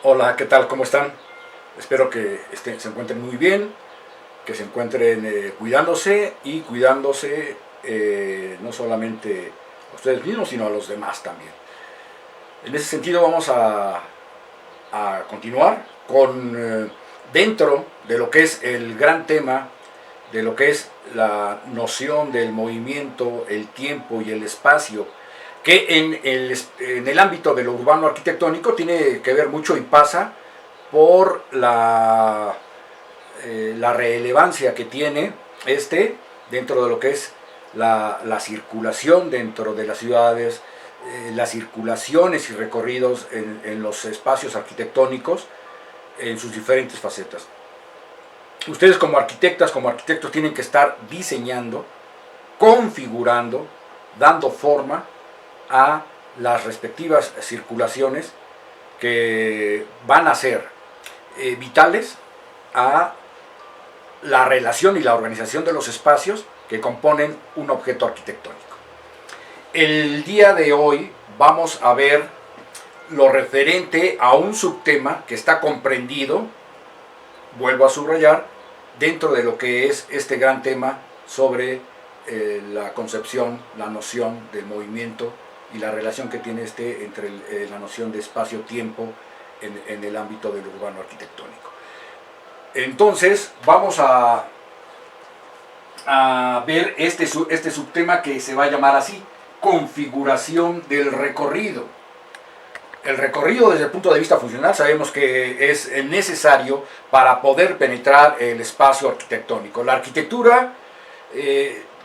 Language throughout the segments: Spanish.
Hola, ¿qué tal? ¿Cómo están? Espero que se encuentren muy bien, que se encuentren cuidándose y cuidándose no solamente a ustedes mismos, sino a los demás también. En ese sentido vamos a continuar con dentro de lo que es el gran tema, de lo que es la noción del movimiento, el tiempo y el espacio, que en el ámbito de lo urbano arquitectónico tiene que ver mucho y pasa por la relevancia que tiene dentro de lo que es la circulación dentro de las ciudades, las circulaciones y recorridos en los espacios arquitectónicos en sus diferentes facetas. Ustedes como arquitectas, como arquitectos tienen que estar diseñando, configurando, dando forma a las respectivas circulaciones que van a ser vitales a la relación y la organización de los espacios que componen un objeto arquitectónico. El día de hoy vamos a ver lo referente a un subtema que está comprendido, vuelvo a subrayar, dentro de lo que es este gran tema sobre la concepción, la noción del movimiento y la relación que tiene entre la noción de espacio-tiempo en el ámbito del urbano arquitectónico. Entonces vamos a ver este subtema que se va a llamar así, configuración del recorrido. El recorrido desde el punto de vista funcional sabemos que es necesario para poder penetrar el espacio arquitectónico. La arquitectura,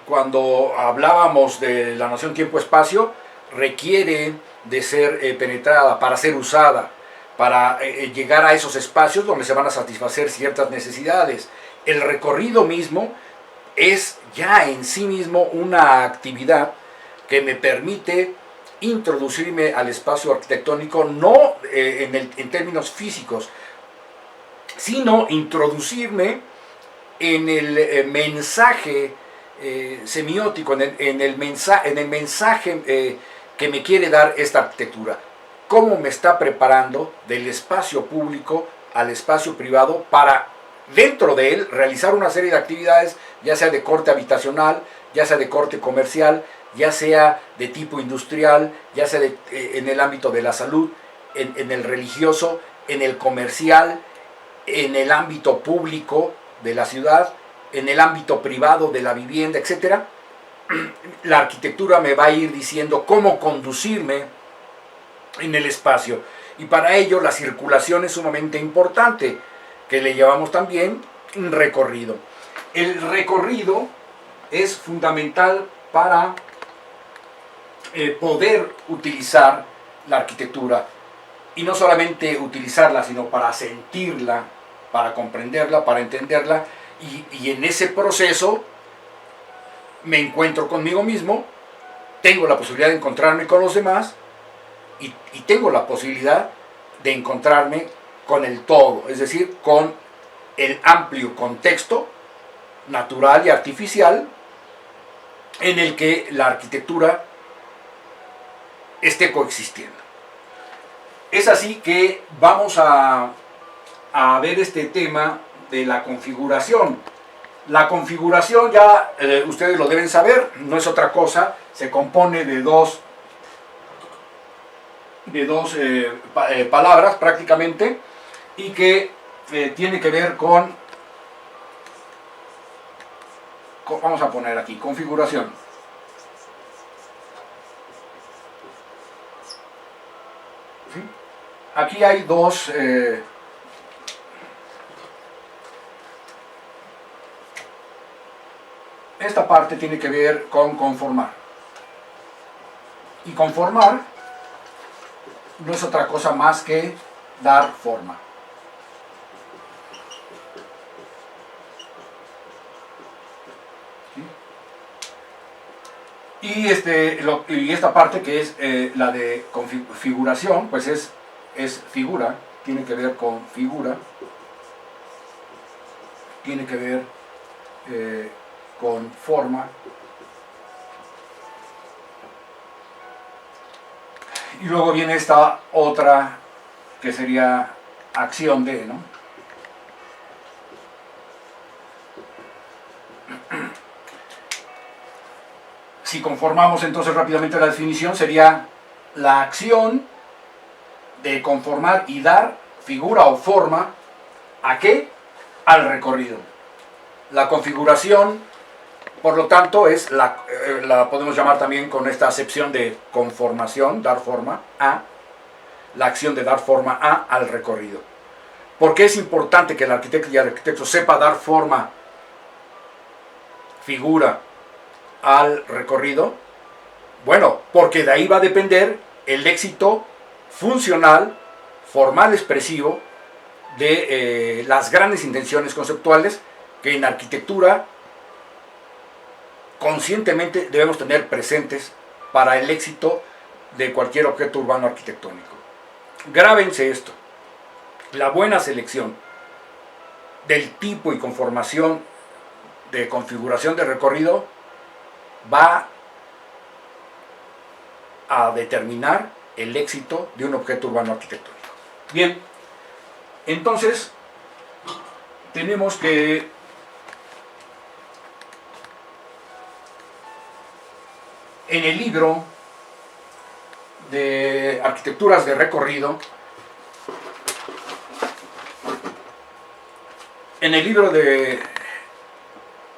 cuando hablábamos de la noción tiempo-espacio, requiere de ser penetrada para ser usada, para llegar a esos espacios donde se van a satisfacer ciertas necesidades. El recorrido mismo es ya en sí mismo una actividad que me permite introducirme al espacio arquitectónico no en términos físicos, sino introducirme en el mensaje semiótico, en el mensaje que me quiere dar esta arquitectura. Cómo me está preparando del espacio público al espacio privado para dentro de él realizar una serie de actividades, ya sea de corte habitacional, ya sea de corte comercial, ya sea de tipo industrial, ya sea en el ámbito de la salud, en el religioso, en el comercial, en el ámbito público de la ciudad, en el ámbito privado de la vivienda, etcétera. La arquitectura me va a ir diciendo cómo conducirme en el espacio. Y para ello la circulación es sumamente importante, que le llamamos también un recorrido. El recorrido es fundamental para poder utilizar la arquitectura. Y no solamente utilizarla, sino para sentirla, para comprenderla, para entenderla. Y en ese proceso me encuentro conmigo mismo, tengo la posibilidad de encontrarme con los demás y tengo la posibilidad de encontrarme con el todo, es decir, con el amplio contexto natural y artificial en el que la arquitectura esté coexistiendo. Es así que vamos a ver este tema de la configuración. La configuración ya ustedes lo deben saber, no es otra cosa, se compone de dos palabras prácticamente, y que tiene que ver vamos a poner aquí, configuración. ¿Sí? Aquí hay dos esta parte tiene que ver con conformar. Y conformar no es otra cosa más que dar forma. ¿Sí? Y esta parte que es la de configuración, pues es figura, tiene que ver con figura, tiene que ver con forma. Y luego viene esta otra que sería acción de, ¿no? Si conformamos entonces rápidamente la definición, sería la acción de conformar y dar figura o forma ¿a qué? Al recorrido. La configuración, por lo tanto, es la podemos llamar también con esta acepción de conformación, dar forma a, la acción de dar forma a al recorrido. ¿Por qué es importante que el arquitecto y el arquitecto sepa dar forma, figura al recorrido? Bueno, porque de ahí va a depender el éxito funcional, formal, expresivo de las grandes intenciones conceptuales que en arquitectura conscientemente debemos tener presentes para el éxito de cualquier objeto urbano arquitectónico. Grábense esto: la buena selección del tipo y conformación de configuración de recorrido va a determinar el éxito de un objeto urbano arquitectónico. Bien, entonces tenemos que en el libro de arquitecturas de recorrido,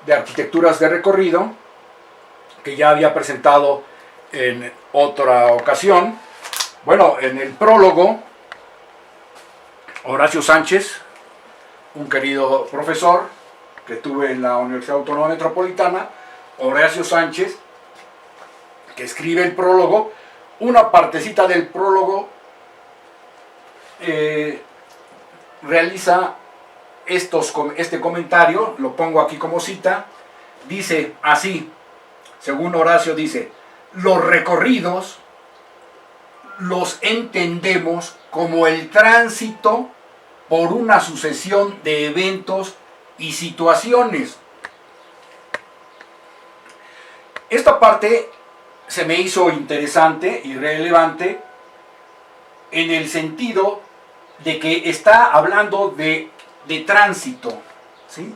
arquitecturas de recorrido, que ya había presentado en otra ocasión, bueno, en el prólogo, Horacio Sánchez, un querido profesor que tuve en la Universidad Autónoma Metropolitana, Horacio Sánchez, que escribe el prólogo, una partecita del prólogo realiza este comentario, lo pongo aquí como cita, dice así, según Horacio dice: los recorridos los entendemos como el tránsito por una sucesión de eventos y situaciones. Esta parte se me hizo interesante y relevante en el sentido de que está hablando de tránsito, ¿sí?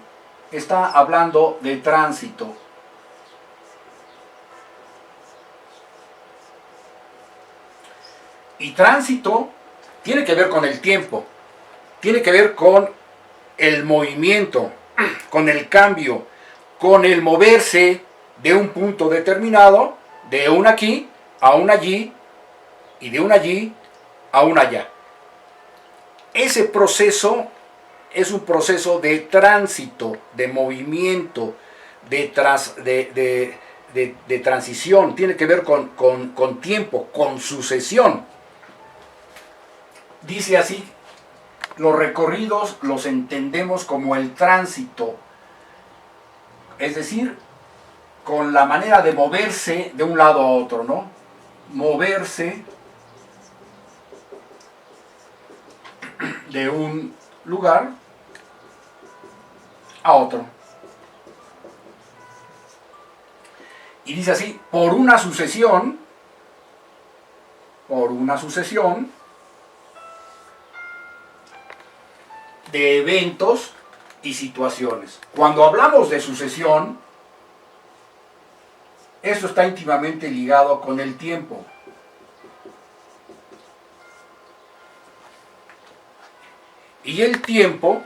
Está hablando de tránsito. Y tránsito tiene que ver con el tiempo, tiene que ver con el movimiento, con el cambio, con el moverse de un punto determinado, de un aquí a un allí, y de un allí a un allá. Ese proceso es un proceso de tránsito, de movimiento, de transición, tiene que ver con tiempo, con sucesión. Dice así: los recorridos los entendemos como el tránsito, es decir, con la manera de moverse de un lado a otro, ¿no? Moverse de un lugar a otro. Y dice así: por una sucesión de eventos y situaciones. Cuando hablamos de sucesión, esto está íntimamente ligado con el tiempo. Y el tiempo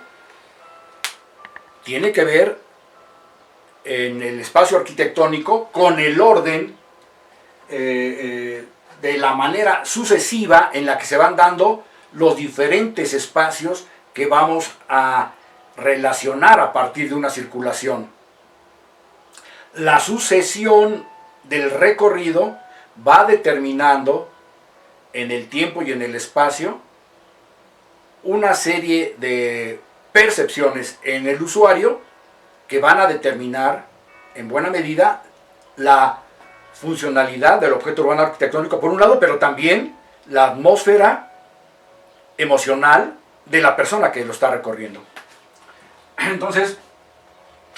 tiene que ver en el espacio arquitectónico con el orden de la manera sucesiva en la que se van dando los diferentes espacios que vamos a relacionar a partir de una circulación. La sucesión del recorrido va determinando en el tiempo y en el espacio una serie de percepciones en el usuario que van a determinar en buena medida la funcionalidad del objeto urbano arquitectónico por un lado, pero también la atmósfera emocional de la persona que lo está recorriendo. Entonces,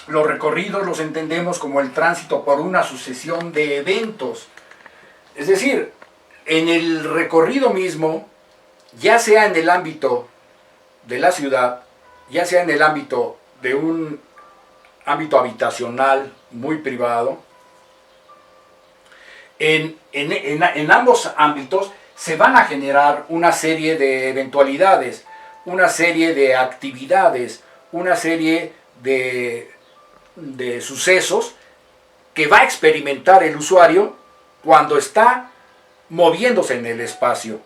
los recorridos los entendemos como el tránsito por una sucesión de eventos. Es decir, en el recorrido mismo, ya sea en el ámbito de la ciudad, ya sea en el ámbito de un ámbito habitacional muy privado, en ambos ámbitos se van a generar una serie de eventualidades, una serie de actividades, una serie de sucesos que va a experimentar el usuario cuando está moviéndose en el espacio.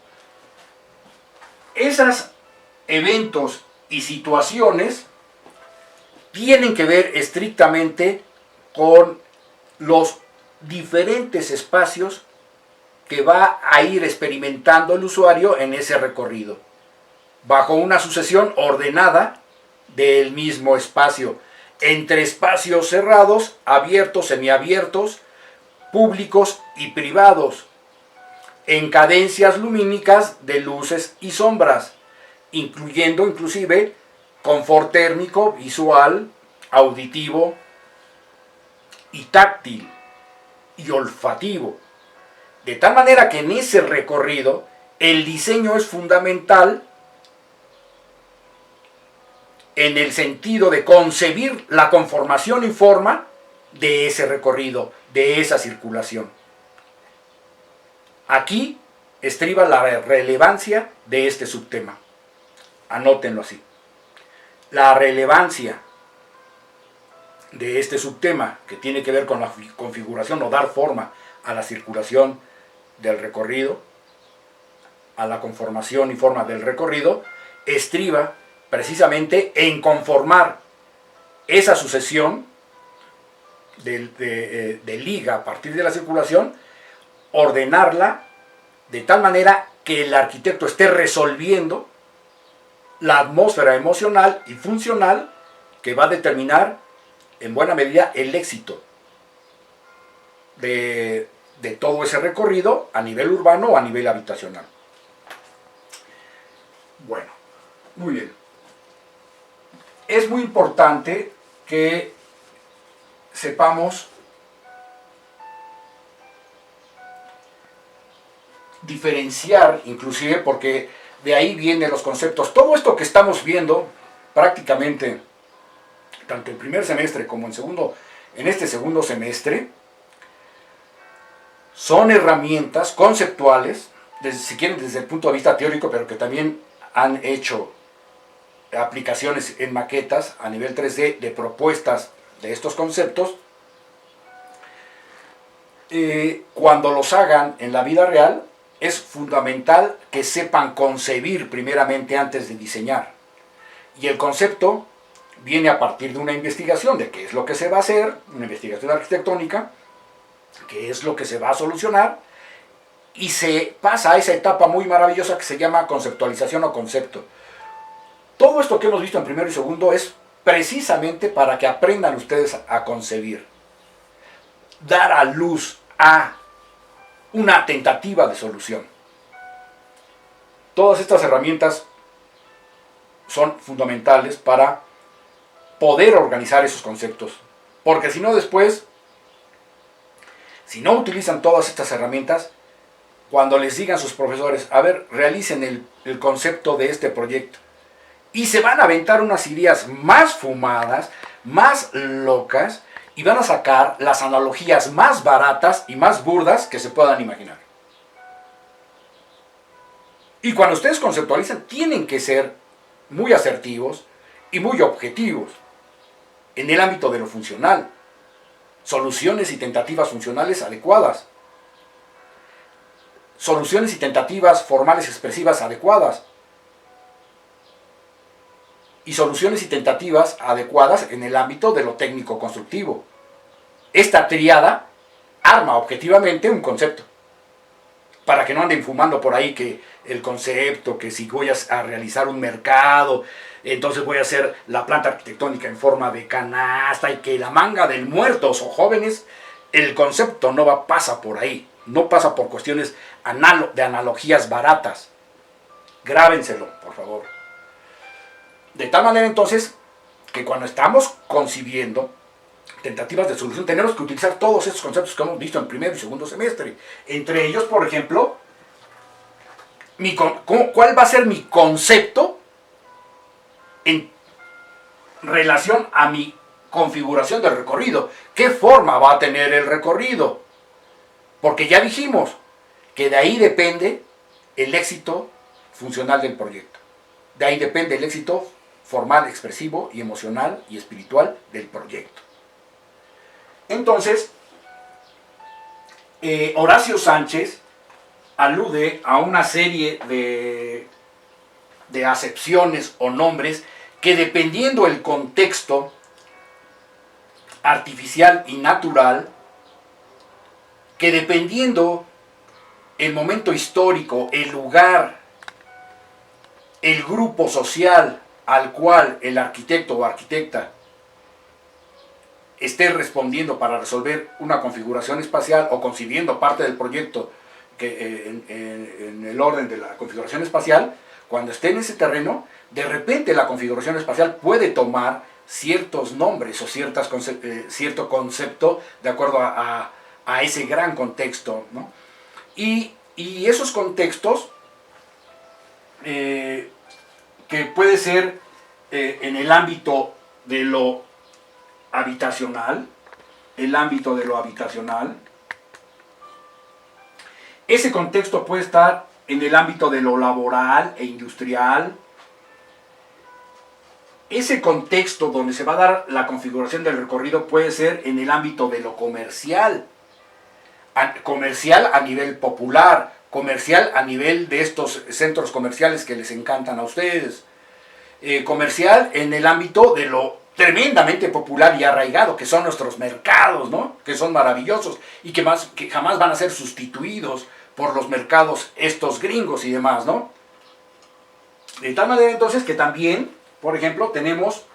Esos eventos y situaciones tienen que ver estrictamente con los diferentes espacios que va a ir experimentando el usuario en ese recorrido, bajo una sucesión ordenada del mismo espacio, entre espacios cerrados, abiertos, semiabiertos, públicos y privados, en cadencias lumínicas de luces y sombras, incluyendo inclusive confort térmico, visual, auditivo y táctil y olfativo. De tal manera que en ese recorrido el diseño es fundamental en el sentido de concebir la conformación y forma de ese recorrido, de esa circulación. Aquí estriba la relevancia de este subtema. Anótenlo así. La relevancia de este subtema, que tiene que ver con la configuración o dar forma a la circulación del recorrido, a la conformación y forma del recorrido, estriba precisamente en conformar esa sucesión de liga a partir de la circulación, ordenarla de tal manera que el arquitecto esté resolviendo la atmósfera emocional y funcional que va a determinar en buena medida el éxito de todo ese recorrido a nivel urbano o a nivel habitacional. Bueno, muy bien. Es muy importante que sepamos diferenciar, inclusive porque de ahí vienen los conceptos. Todo esto que estamos viendo prácticamente, tanto en primer semestre como en este segundo semestre, son herramientas conceptuales, si quieren desde el punto de vista teórico, pero que también han hecho aplicaciones en maquetas a nivel 3D de propuestas de estos conceptos. Cuando los hagan en la vida real, es fundamental que sepan concebir primeramente antes de diseñar. Y el concepto viene a partir de una investigación de qué es lo que se va a hacer, una investigación arquitectónica, qué es lo que se va a solucionar, y se pasa a esa etapa muy maravillosa que se llama conceptualización o concepto. Todo esto que hemos visto en primero y segundo es precisamente para que aprendan ustedes a concebir, dar a luz a una tentativa de solución. Todas estas herramientas son fundamentales para poder organizar esos conceptos, porque si no después, si no utilizan todas estas herramientas, cuando les digan sus profesores, a ver, realicen el concepto de este proyecto, y se van a aventar unas ideas más fumadas, más locas, y van a sacar las analogías más baratas y más burdas que se puedan imaginar. Y cuando ustedes conceptualizan, tienen que ser muy asertivos y muy objetivos en el ámbito de lo funcional. Soluciones y tentativas funcionales adecuadas. Soluciones y tentativas formales expresivas adecuadas. Y soluciones y tentativas adecuadas en el ámbito de lo técnico constructivo. Esta triada arma objetivamente un concepto, para que no anden fumando por ahí que el concepto, que si voy a realizar un mercado, entonces voy a hacer la planta arquitectónica en forma de canasta, y que la manga del muertos o jóvenes. El concepto no pasa por ahí, no pasa por cuestiones de analogías baratas. Grábenselo, por favor. De tal manera entonces que cuando estamos concibiendo tentativas de solución tenemos que utilizar todos estos conceptos que hemos visto en primero y segundo semestre. Entre ellos, por ejemplo, ¿cuál va a ser mi concepto en relación a mi configuración del recorrido. ¿Qué forma va a tener el recorrido? Porque ya dijimos que de ahí depende el éxito funcional del proyecto. De ahí depende el éxito formal, expresivo y emocional y espiritual del proyecto. Entonces, Horacio Sánchez alude a una serie de acepciones o nombres que, dependiendo el contexto artificial y natural, que dependiendo el momento histórico, el lugar, el grupo social al cual el arquitecto o arquitecta esté respondiendo para resolver una configuración espacial o concibiendo parte del proyecto que, en el orden de la configuración espacial, cuando esté en ese terreno, de repente la configuración espacial puede tomar ciertos nombres o cierto concepto de acuerdo a ese gran contexto, ¿no? Y esos contextos, que puede ser en el ámbito de lo habitacional, ese contexto puede estar en el ámbito de lo laboral e industrial. Ese contexto donde se va a dar la configuración del recorrido puede ser en el ámbito de lo comercial. Comercial a nivel popular, comercial a nivel de estos centros comerciales que les encantan a ustedes. Comercial en el ámbito de lo tremendamente popular y arraigado, que son nuestros mercados, ¿no? Que son maravillosos y que jamás van a ser sustituidos por los mercados estos gringos y demás, ¿no? De tal manera entonces que también, por ejemplo, tenemos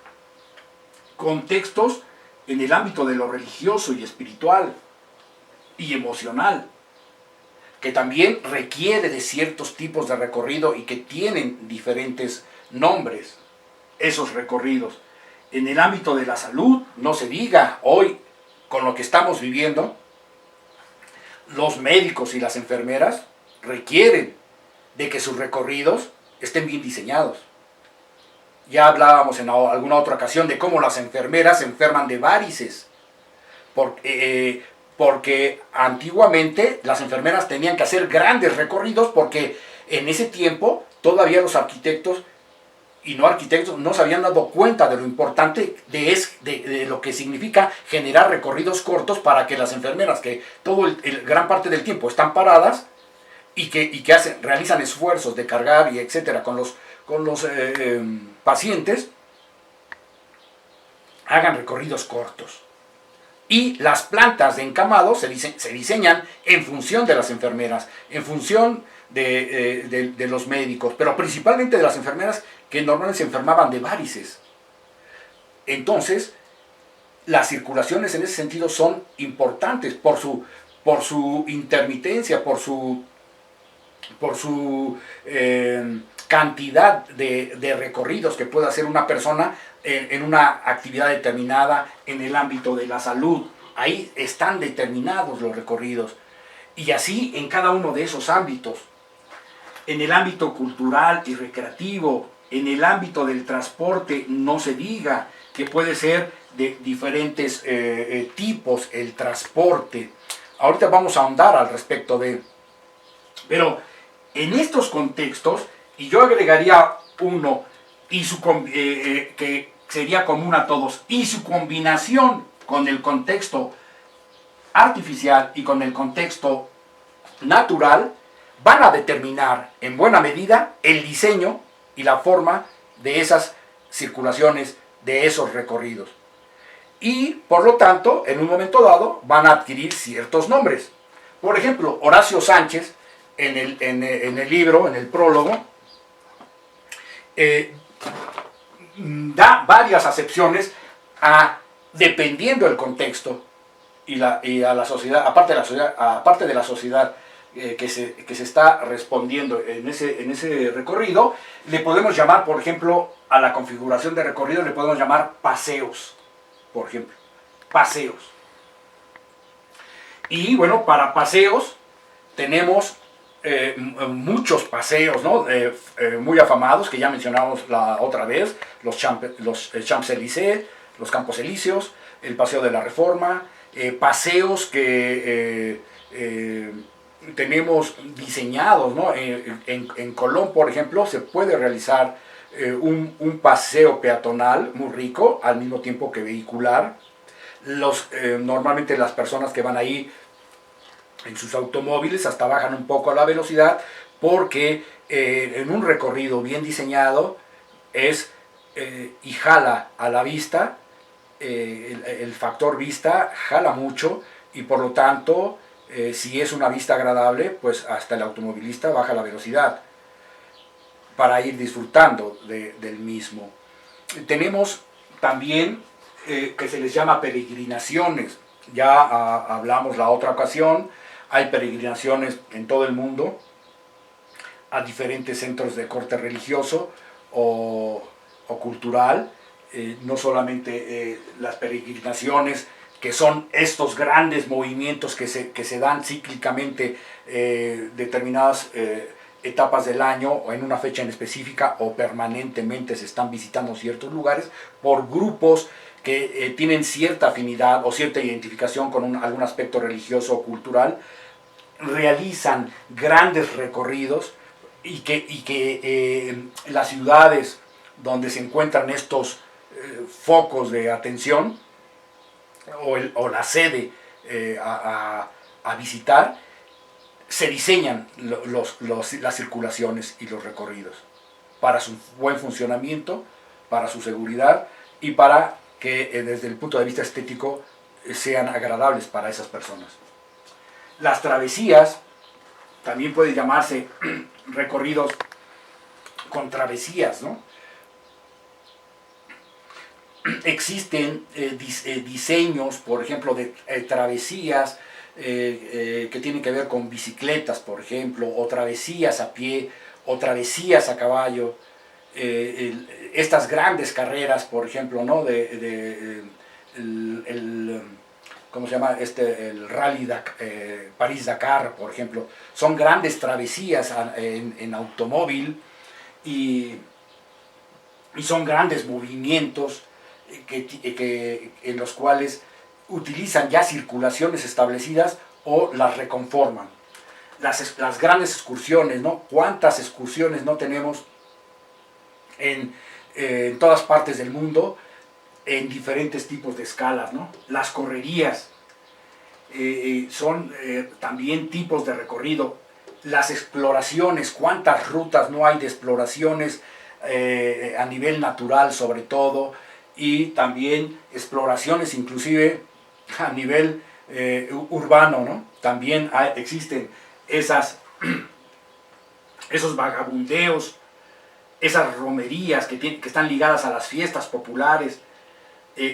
contextos en el ámbito de lo religioso y espiritual y emocional, que también requiere de ciertos tipos de recorrido y que tienen diferentes nombres, esos recorridos. En el ámbito de la salud, no se diga, hoy, con lo que estamos viviendo, los médicos y las enfermeras requieren de que sus recorridos estén bien diseñados. Ya hablábamos en alguna otra ocasión de cómo las enfermeras se enferman de varices, porque antiguamente las enfermeras tenían que hacer grandes recorridos, porque en ese tiempo todavía los arquitectos y no arquitectos no se habían dado cuenta de lo importante de lo que significa generar recorridos cortos para que las enfermeras, que gran parte del tiempo están paradas y que realizan esfuerzos de cargar y etcétera con los pacientes, hagan recorridos cortos. Y las plantas de encamado se diseñan en función de las enfermeras, en función de los médicos, pero principalmente de las enfermeras, que normalmente se enfermaban de varices. Entonces, las circulaciones en ese sentido son importantes por su intermitencia, por su cantidad de recorridos que puede hacer una persona en una actividad determinada en el ámbito de la salud. Ahí están determinados los recorridos. Y así en cada uno de esos ámbitos. En el ámbito cultural y recreativo, en el ámbito del transporte, no se diga, que puede ser de diferentes tipos el transporte. Ahorita vamos a ahondar al respecto de... Pero en estos contextos, y yo agregaría uno, que sería común a todos, y su combinación con el contexto artificial y con el contexto natural, van a determinar en buena medida el diseño y la forma de esas circulaciones, de esos recorridos. Y por lo tanto, en un momento dado, van a adquirir ciertos nombres. Por ejemplo, Horacio Sánchez, en el libro, en el prólogo, da varias acepciones dependiendo del contexto y a la sociedad, aparte de la sociedad que se está respondiendo en ese recorrido. Le podemos llamar, por ejemplo, a la configuración de recorrido, le podemos llamar paseos, por ejemplo, paseos. Y bueno, para paseos tenemos muchos paseos, ¿no? Muy afamados, que ya mencionamos la otra vez, los Champs-Élysées, los Campos Elíseos, el Paseo de la Reforma, paseos que tenemos diseñados, ¿no? En Colón, por ejemplo, se puede realizar un paseo peatonal muy rico, al mismo tiempo que vehicular. Normalmente las personas que van ahí en sus automóviles hasta bajan un poco la velocidad, porque en un recorrido bien diseñado y jala a la vista, el factor vista jala mucho, y por lo tanto si es una vista agradable, pues hasta el automovilista baja la velocidad para ir disfrutando del mismo. Tenemos también que se les llama peregrinaciones. Ya hablamos la otra ocasión, hay peregrinaciones en todo el mundo a diferentes centros de corte religioso o cultural, no solamente las peregrinaciones que son estos grandes movimientos que se dan cíclicamente determinadas etapas del año o en una fecha en específica, o permanentemente se están visitando ciertos lugares por grupos que tienen cierta afinidad o cierta identificación con algún aspecto religioso o cultural, realizan grandes recorridos, y que las ciudades donde se encuentran estos focos de atención o la sede a visitar, se diseñan las circulaciones y los recorridos para su buen funcionamiento, para su seguridad y para que desde el punto de vista estético sean agradables para esas personas. Las travesías también pueden llamarse recorridos con travesías, ¿no? Existen diseños, por ejemplo, de travesías que tienen que ver con bicicletas, por ejemplo, o travesías a pie, o travesías a caballo. Estas grandes carreras, por ejemplo, ¿no? ¿Cómo se llama? El Rally París-Dakar, por ejemplo, son grandes travesías en automóvil, y son grandes movimientos en los cuales utilizan ya circulaciones establecidas o las reconforman. Las grandes excursiones, ¿no? ¿Cuántas excursiones no tenemos en todas partes del mundo, en diferentes tipos de escalas, ¿no? Las correrías son también tipos de recorrido. Las exploraciones, ¿cuántas rutas no hay de exploraciones a nivel natural sobre todo? Y también exploraciones inclusive a nivel urbano, ¿no? También existen esos vagabundeos, esas romerías que están ligadas a las fiestas populares,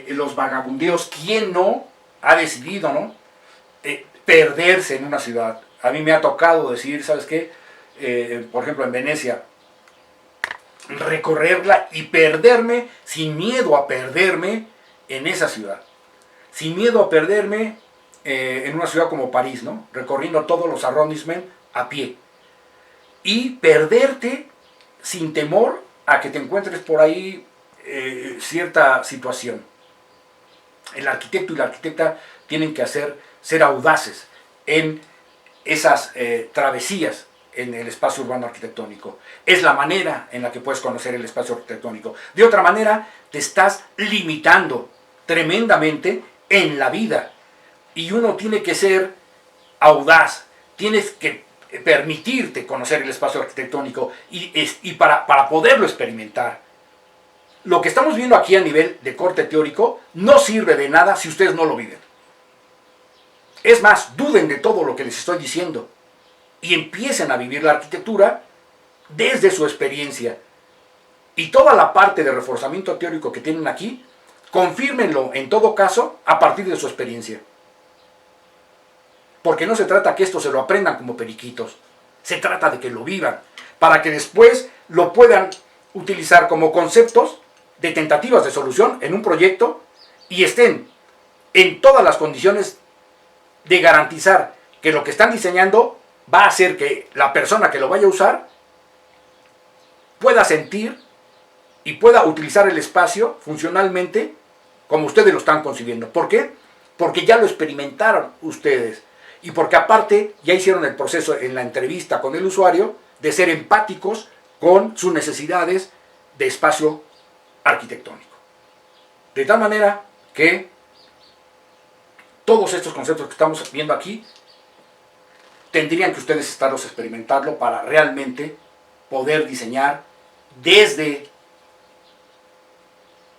los vagabundeos. ¿Quién no ha decidido, ¿no? Perderse en una ciudad? A mí me ha tocado decir, ¿sabes qué? Por ejemplo, en Venecia, recorrerla y perderme, sin miedo a perderme en esa ciudad, sin miedo a perderme en una ciudad como París, ¿no? Recorriendo todos los arrondissements a pie, y perderte sin temor a que te encuentres por ahí cierta situación. El arquitecto y la arquitecta tienen que ser audaces en esas travesías en el espacio urbano arquitectónico. Es la manera en la que puedes conocer el espacio arquitectónico. De otra manera, te estás limitando tremendamente en la vida. Y uno tiene que ser audaz, tienes que permitirte conocer el espacio arquitectónico y para poderlo experimentar. Lo que estamos viendo aquí a nivel de corte teórico no sirve de nada si ustedes no lo viven. Es más, duden de todo lo que les estoy diciendo y empiecen a vivir la arquitectura desde su experiencia. Y toda la parte de reforzamiento teórico que tienen aquí, confírmenlo en todo caso a partir de su experiencia. Porque no se trata que esto se lo aprendan como periquitos, se trata de que lo vivan, para que después lo puedan utilizar como conceptos de tentativas de solución en un proyecto y estén en todas las condiciones de garantizar que lo que están diseñando va a hacer que la persona que lo vaya a usar pueda sentir y pueda utilizar el espacio funcionalmente como ustedes lo están concibiendo. ¿Por qué? Porque ya lo experimentaron ustedes y porque aparte ya hicieron el proceso en la entrevista con el usuario de ser empáticos con sus necesidades de espacio arquitectónico. De tal manera que todos estos conceptos que estamos viendo aquí tendrían que ustedes estarlos experimentando para realmente poder diseñar desde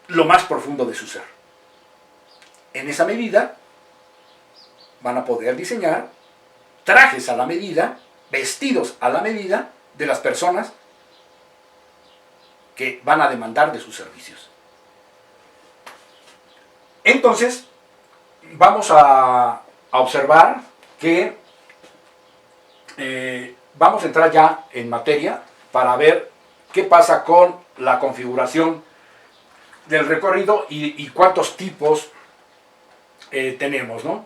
lo más profundo de su ser. En esa medida van a poder diseñar trajes a la medida, vestidos a la medida de las personas que van a demandar de sus servicios. Entonces, vamos a observar que vamos a entrar ya en materia para ver qué pasa con la configuración del recorrido y cuántos tipos tenemos, ¿no?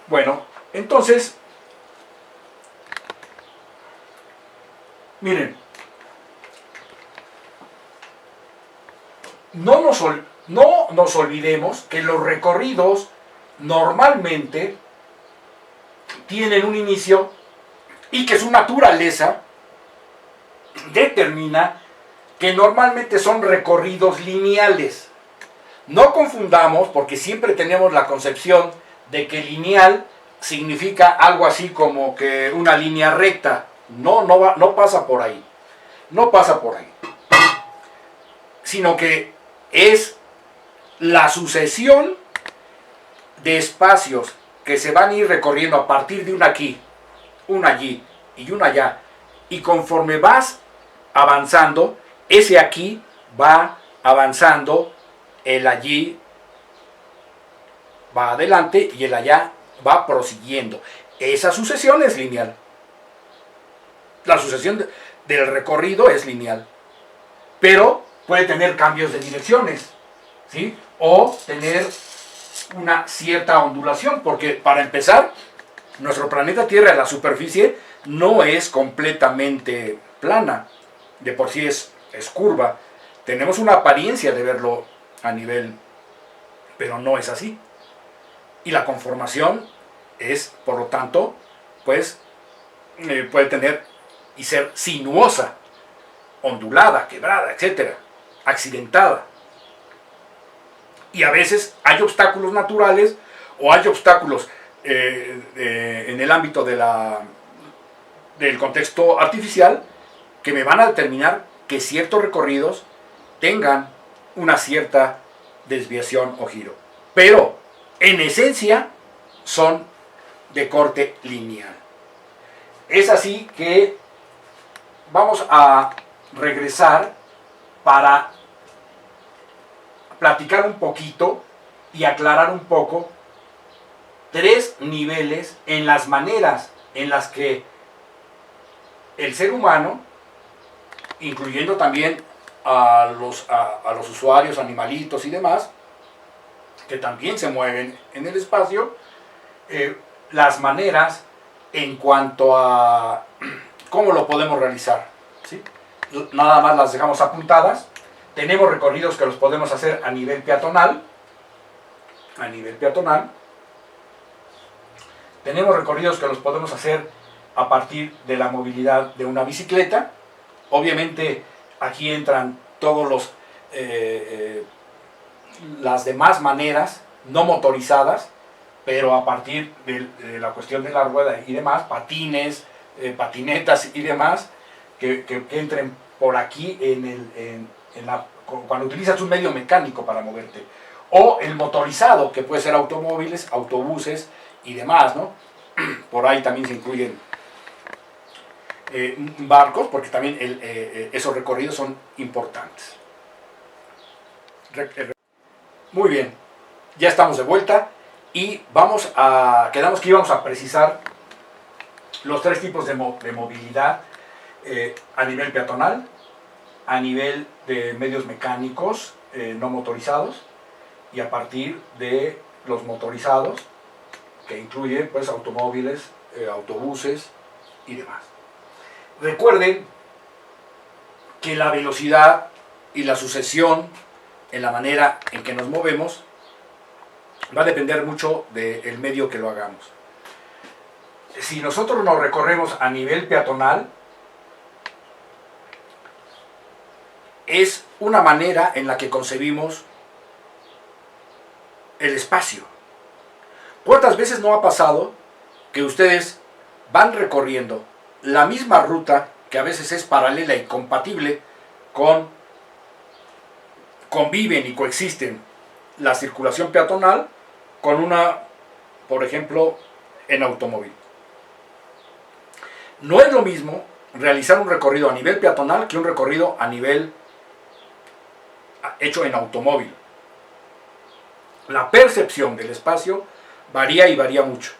Bueno, entonces, miren, no nos olvidemos que los recorridos normalmente tienen un inicio y que su naturaleza determina que normalmente son recorridos lineales. No confundamos, porque siempre tenemos la concepción de que lineal significa algo así como que una línea recta. No pasa por ahí. No pasa por ahí. Sino que es la sucesión de espacios que se van a ir recorriendo a partir de una aquí, una allí y una allá. Y conforme vas avanzando, ese aquí va avanzando, el allí va adelante y el allá va prosiguiendo. Esa sucesión es lineal. La sucesión del recorrido es lineal. Pero puede tener cambios de direcciones, ¿sí? O tener una cierta ondulación, porque para empezar, nuestro planeta Tierra, la superficie, no es completamente plana. De por sí es curva. Tenemos una apariencia de verlo a nivel, pero no es así. Y la conformación es, por lo tanto, pues puede tener y ser sinuosa, ondulada, quebrada, etcétera, accidentada. Y a veces hay obstáculos naturales o hay obstáculos en el ámbito del contexto artificial que me van a determinar que ciertos recorridos tengan una cierta desviación o giro. Pero, en esencia, son de corte lineal. Es así que vamos a regresar para platicar un poquito y aclarar un poco tres niveles en las maneras en las que el ser humano, incluyendo también a los usuarios, animalitos y demás, que también se mueven en el espacio, las maneras en cuanto a cómo lo podemos realizar, ¿sí? Nada más las dejamos apuntadas. Tenemos recorridos que los podemos hacer a nivel peatonal. Tenemos recorridos que los podemos hacer a partir de la movilidad de una bicicleta. Obviamente aquí entran todos las demás maneras no motorizadas, pero a partir de la cuestión de la rueda y demás, patines, patinetas y demás, que entren por aquí cuando utilizas un medio mecánico para moverte. O el motorizado, que puede ser automóviles, autobuses y demás, ¿no? Por ahí también se incluyen barcos, porque también esos recorridos son importantes. Muy bien, ya estamos de vuelta y quedamos que íbamos a precisar los tres tipos de movilidad a nivel peatonal, a nivel de medios mecánicos no motorizados y a partir de los motorizados que incluye pues automóviles, autobuses y demás. Recuerden que la velocidad y la sucesión en la manera en que nos movemos va a depender mucho del medio que lo hagamos. Si nosotros nos recorremos a nivel peatonal, es una manera en la que concebimos el espacio. ¿Cuántas veces no ha pasado que ustedes van recorriendo la misma ruta, que a veces es paralela y compatible conviven y coexisten la circulación peatonal con una, por ejemplo, en automóvil? No es lo mismo realizar un recorrido a nivel peatonal que un recorrido a nivel hecho en automóvil. La percepción del espacio varía y varía mucho.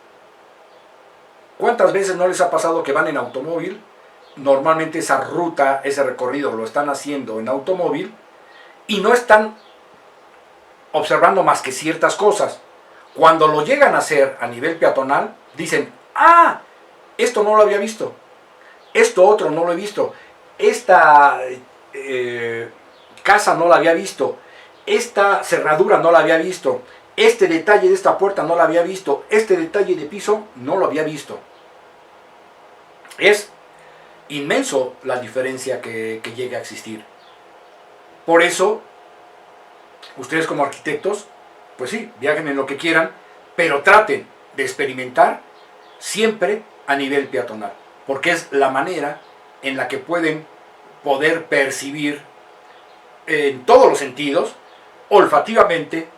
¿Cuántas veces no les ha pasado que van en automóvil? Normalmente esa ruta, ese recorrido lo están haciendo en automóvil y no están observando más que ciertas cosas. Cuando lo llegan a hacer a nivel peatonal, dicen, ah, esto no lo había visto, esto otro no lo he visto, esta casa no la había visto, esta cerradura no la había visto, este detalle de esta puerta no la había visto, este detalle de piso no lo había visto. Es inmenso la diferencia que llega a existir. Por eso, ustedes como arquitectos, pues sí, viajen en lo que quieran, pero traten de experimentar siempre a nivel peatonal, porque es la manera en la que pueden poder percibir en todos los sentidos, olfativamente,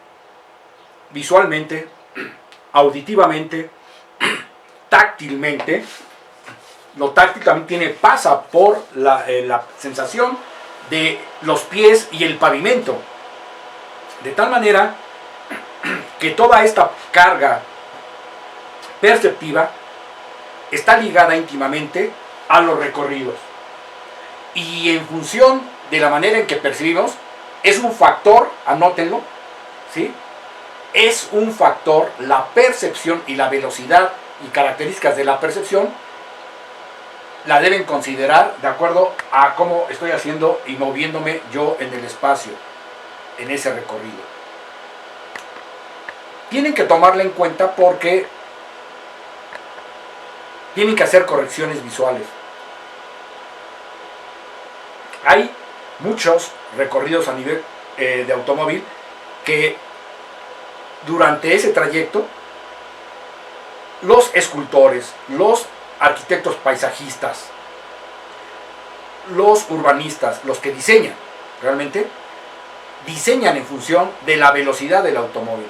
visualmente, auditivamente, táctilmente. Lo táctil también pasa por la sensación de los pies y el pavimento, de tal manera que toda esta carga perceptiva está ligada íntimamente a los recorridos, y en función de la manera en que percibimos es un factor, anótenlo, ¿sí? Es un factor la percepción, y la velocidad y características de la percepción la deben considerar de acuerdo a cómo estoy haciendo y moviéndome yo en el espacio, en ese recorrido. Tienen que tomarla en cuenta porque tienen que hacer correcciones visuales. Hay muchos recorridos a nivel de automóvil que durante ese trayecto los escultores, los arquitectos paisajistas, los urbanistas, los que diseñan, realmente diseñan en función de la velocidad del automóvil.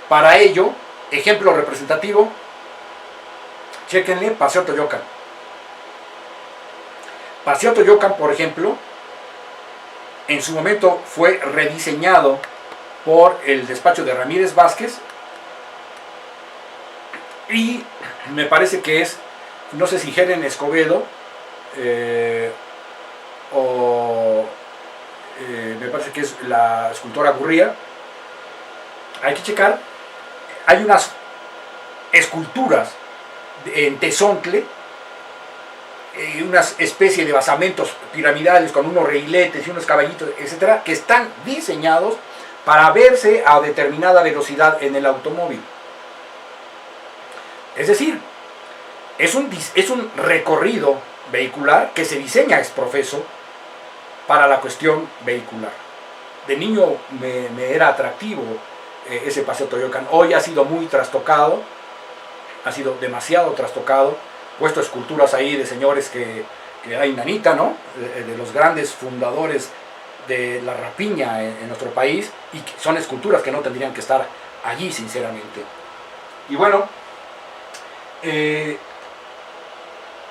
Para ello, ejemplo representativo, chéquenle Paseo Toyocan. Paseo Toyocan, por ejemplo, en su momento fue rediseñado por el despacho de Ramírez Vázquez, y me parece que es, no sé si Helen Escobedo me parece que es la escultora Gurría. Hay que checar, hay unas esculturas en tezontle, una especie de basamentos piramidales con unos reiletes y unos caballitos, etcétera, que están diseñados para verse a determinada velocidad en el automóvil. Es decir, es un recorrido vehicular que se diseña ex profeso para la cuestión vehicular. De niño me era atractivo ese Paseo Toyocan. Hoy ha sido muy trastocado, ha sido demasiado trastocado, puesto esculturas ahí de señores que hay Nanita, ¿no? De los grandes fundadores de la rapiña en nuestro país, y que son esculturas que no tendrían que estar allí, sinceramente. Y bueno,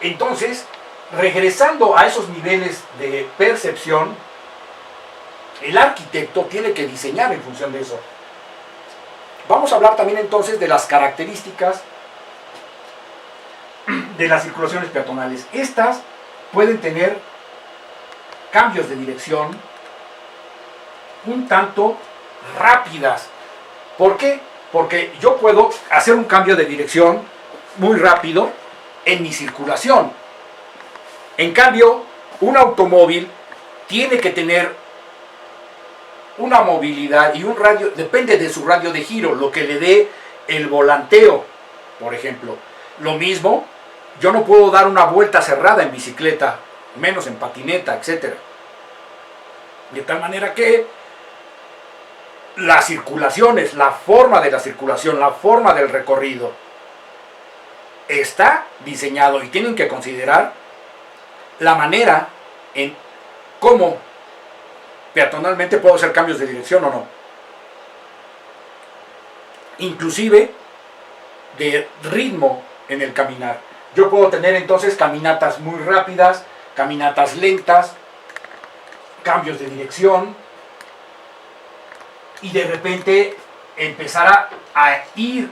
entonces, regresando a esos niveles de percepción, el arquitecto tiene que diseñar en función de eso. Vamos a hablar también entonces de las características de las circulaciones peatonales. Estas pueden tener cambios de dirección un tanto rápidas. ¿Por qué? porque yo puedo hacer un cambio de dirección muy rápido en mi circulación. En cambio, un automóvil tiene que tener una movilidad y un radio, depende de su radio de giro, lo que le dé el volanteo, por ejemplo. Lo mismo, yo no puedo dar una vuelta cerrada en bicicleta, menos en patineta, etc. De tal manera que las circulaciones, la forma de la circulación, la forma del recorrido, está diseñado y tienen que considerar la manera en cómo peatonalmente puedo hacer cambios de dirección o no. Inclusive de ritmo en el caminar. Yo puedo tener entonces caminatas muy rápidas, caminatas lentas, cambios de dirección, y de repente empezar a ir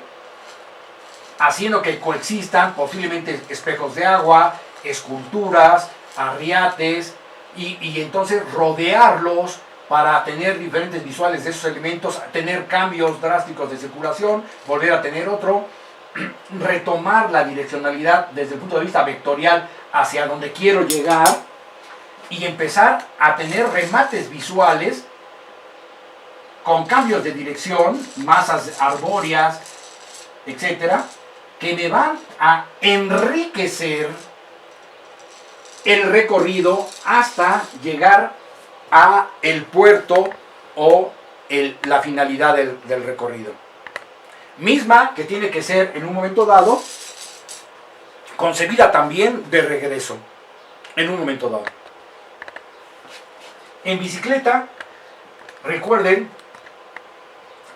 haciendo que coexistan posiblemente espejos de agua, esculturas, arriates, y entonces rodearlos para tener diferentes visuales de esos elementos, tener cambios drásticos de circulación, volver a tener otro, retomar la direccionalidad desde el punto de vista vectorial hacia donde quiero llegar y empezar a tener remates visuales con cambios de dirección, masas arbóreas, etcétera, que me van a enriquecer el recorrido hasta llegar a el puerto o la finalidad del recorrido. Misma que tiene que ser en un momento dado concebida también de regreso, en un momento dado. En bicicleta, recuerden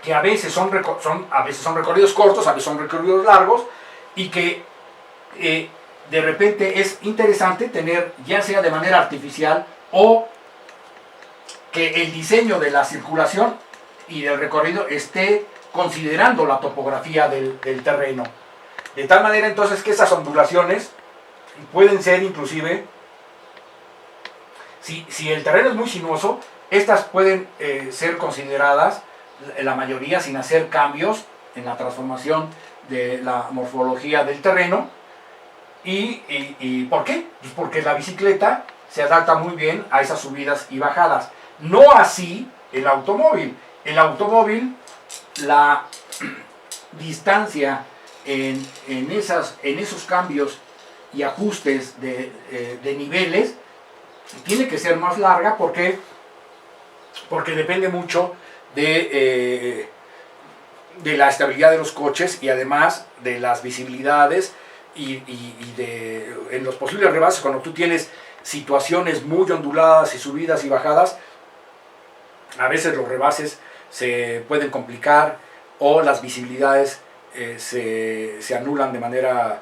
que a veces son recorridos cortos, a veces son recorridos largos, y que de repente es interesante tener, ya sea de manera artificial o que el diseño de la circulación y del recorrido esté considerando la topografía del terreno. De tal manera entonces que esas ondulaciones pueden ser inclusive, si el terreno es muy sinuoso, estas pueden ser consideradas, la mayoría sin hacer cambios en la transformación de la morfología del terreno. ¿Y por qué? Pues porque la bicicleta se adapta muy bien a esas subidas y bajadas. No así el automóvil. El automóvil, la distancia en esos cambios y ajustes de niveles tiene que ser más larga porque depende mucho de la estabilidad de los coches y además de las visibilidades y en los posibles rebases, cuando tú tienes situaciones muy onduladas y subidas y bajadas, a veces los rebases se pueden complicar o las visibilidades se anulan de manera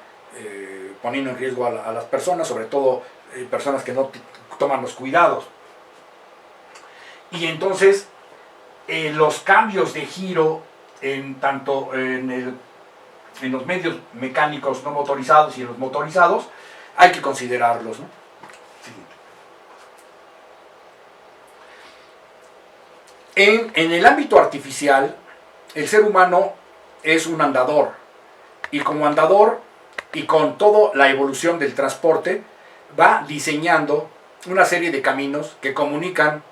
poniendo en riesgo a las personas, sobre todo personas que no toman los cuidados. Y entonces los cambios de giro tanto en los medios mecánicos no motorizados y en los motorizados hay que considerarlos, ¿no? En el ámbito artificial, el ser humano es un andador, y como andador y con toda la evolución del transporte va diseñando una serie de caminos que comunican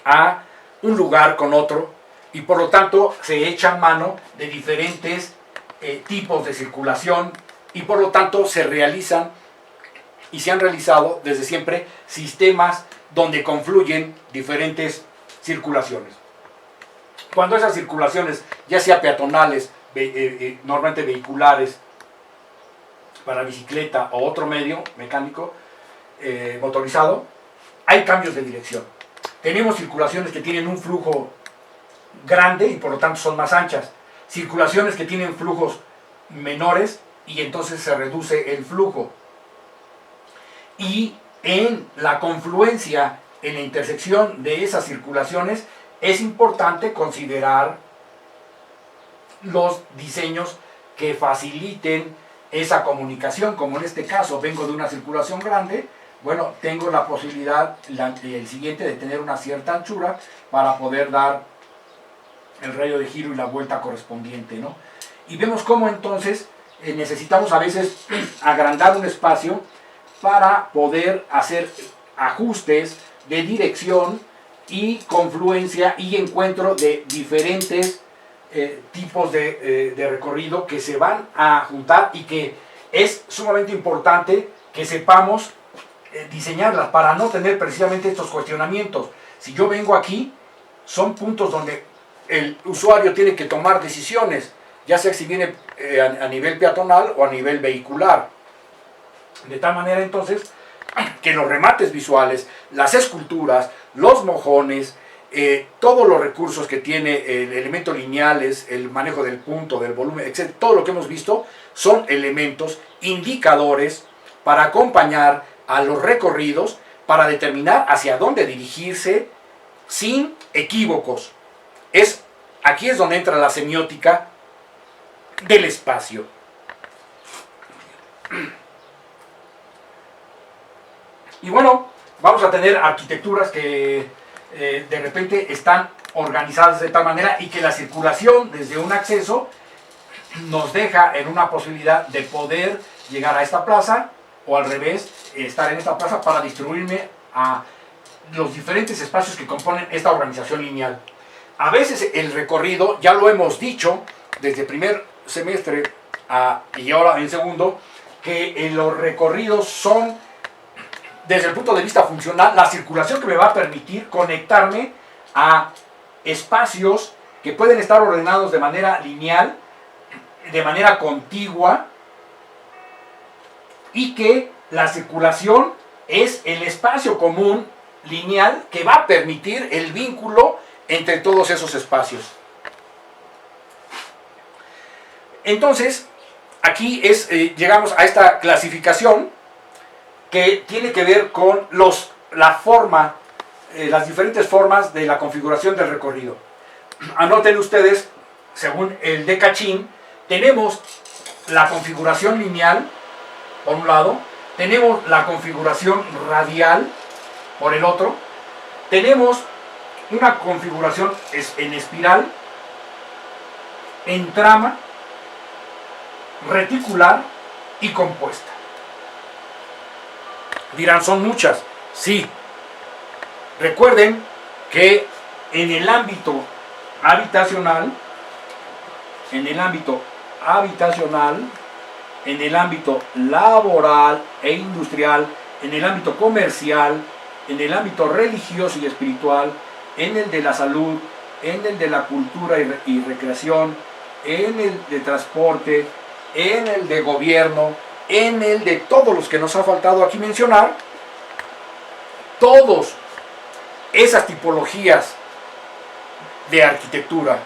a un lugar con otro, y por lo tanto se echa mano de diferentes tipos de circulación, y por lo tanto se realizan y se han realizado desde siempre sistemas donde confluyen diferentes circulaciones. Cuando esas circulaciones, ya sea peatonales, normalmente vehiculares, para bicicleta o otro medio mecánico motorizado, hay cambios de dirección. Tenemos circulaciones que tienen un flujo grande y por lo tanto son más anchas. Circulaciones que tienen flujos menores y entonces se reduce el flujo. Y en la confluencia, en la intersección de esas circulaciones, es importante considerar los diseños que faciliten esa comunicación, como en este caso vengo de una circulación grande, bueno, tengo la posibilidad, el siguiente, de tener una cierta anchura para poder dar el radio de giro y la vuelta correspondiente, ¿no? Y vemos cómo entonces necesitamos a veces agrandar un espacio para poder hacer ajustes de dirección y confluencia y encuentro de diferentes tipos de recorrido que se van a juntar y que es sumamente importante que sepamos diseñarlas para no tener precisamente estos cuestionamientos. Si yo vengo aquí, son puntos donde el usuario tiene que tomar decisiones, ya sea si viene a nivel peatonal o a nivel vehicular. De tal manera entonces que los remates visuales, las esculturas, los mojones, todos los recursos que tiene el elemento lineales, el manejo del punto, del volumen, etc., todo lo que hemos visto son elementos indicadores para acompañar a los recorridos, para determinar hacia dónde dirigirse sin equívocos. Aquí es donde entra la semiótica del espacio. Y bueno, vamos a tener arquitecturas que de repente están organizadas de tal manera y que la circulación desde un acceso nos deja en una posibilidad de poder llegar a esta plaza o al revés, estar en esta plaza para distribuirme a los diferentes espacios que componen esta organización lineal. A veces el recorrido, ya lo hemos dicho desde primer semestre y ahora en segundo, que los recorridos son, desde el punto de vista funcional, la circulación que me va a permitir conectarme a espacios que pueden estar ordenados de manera lineal, de manera contigua, y que la circulación es el espacio común lineal que va a permitir el vínculo entre todos esos espacios. Entonces, aquí llegamos a esta clasificación que tiene que ver con las diferentes formas de la configuración del recorrido. Anoten ustedes, según el de Kachin, tenemos la configuración lineal, por un lado, tenemos la configuración radial, por el otro, tenemos una configuración en espiral, en trama, reticular y compuesta. Dirán, son muchas. Sí. Recuerden que en el ámbito habitacional, en el ámbito laboral e industrial, en el ámbito comercial, en el ámbito religioso y espiritual, en el de la salud, en el de la cultura y recreación, en el de transporte, en el de gobierno, en el de todos los que nos ha faltado aquí mencionar, todas esas tipologías de arquitectura,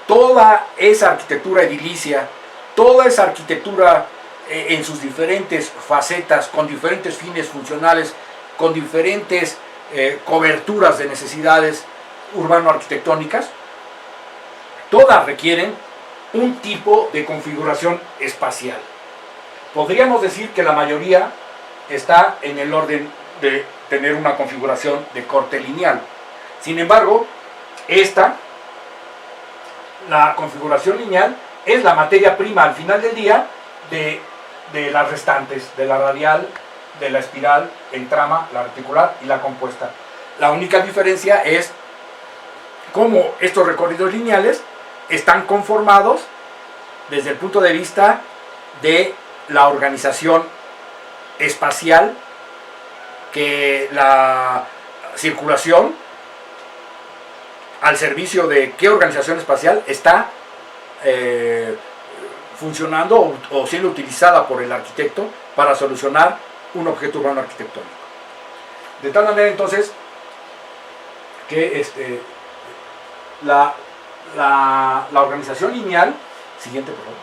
toda esa arquitectura edilicia, toda esa arquitectura en sus diferentes facetas, con diferentes fines funcionales, con diferentes coberturas de necesidades urbano-arquitectónicas, todas requieren un tipo de configuración espacial. Podríamos decir que la mayoría está en el orden de tener una configuración de corte lineal. Sin embargo, la configuración lineal, es la materia prima al final del día de las restantes, de la radial, de la espiral, el trama, la reticular y la compuesta. La única diferencia es cómo estos recorridos lineales están conformados desde el punto de vista de la organización espacial, que la circulación al servicio de qué organización espacial está funcionando o siendo utilizada por el arquitecto para solucionar un objeto urbano arquitectónico. De tal manera entonces que la organización lineal, siguiente por favor,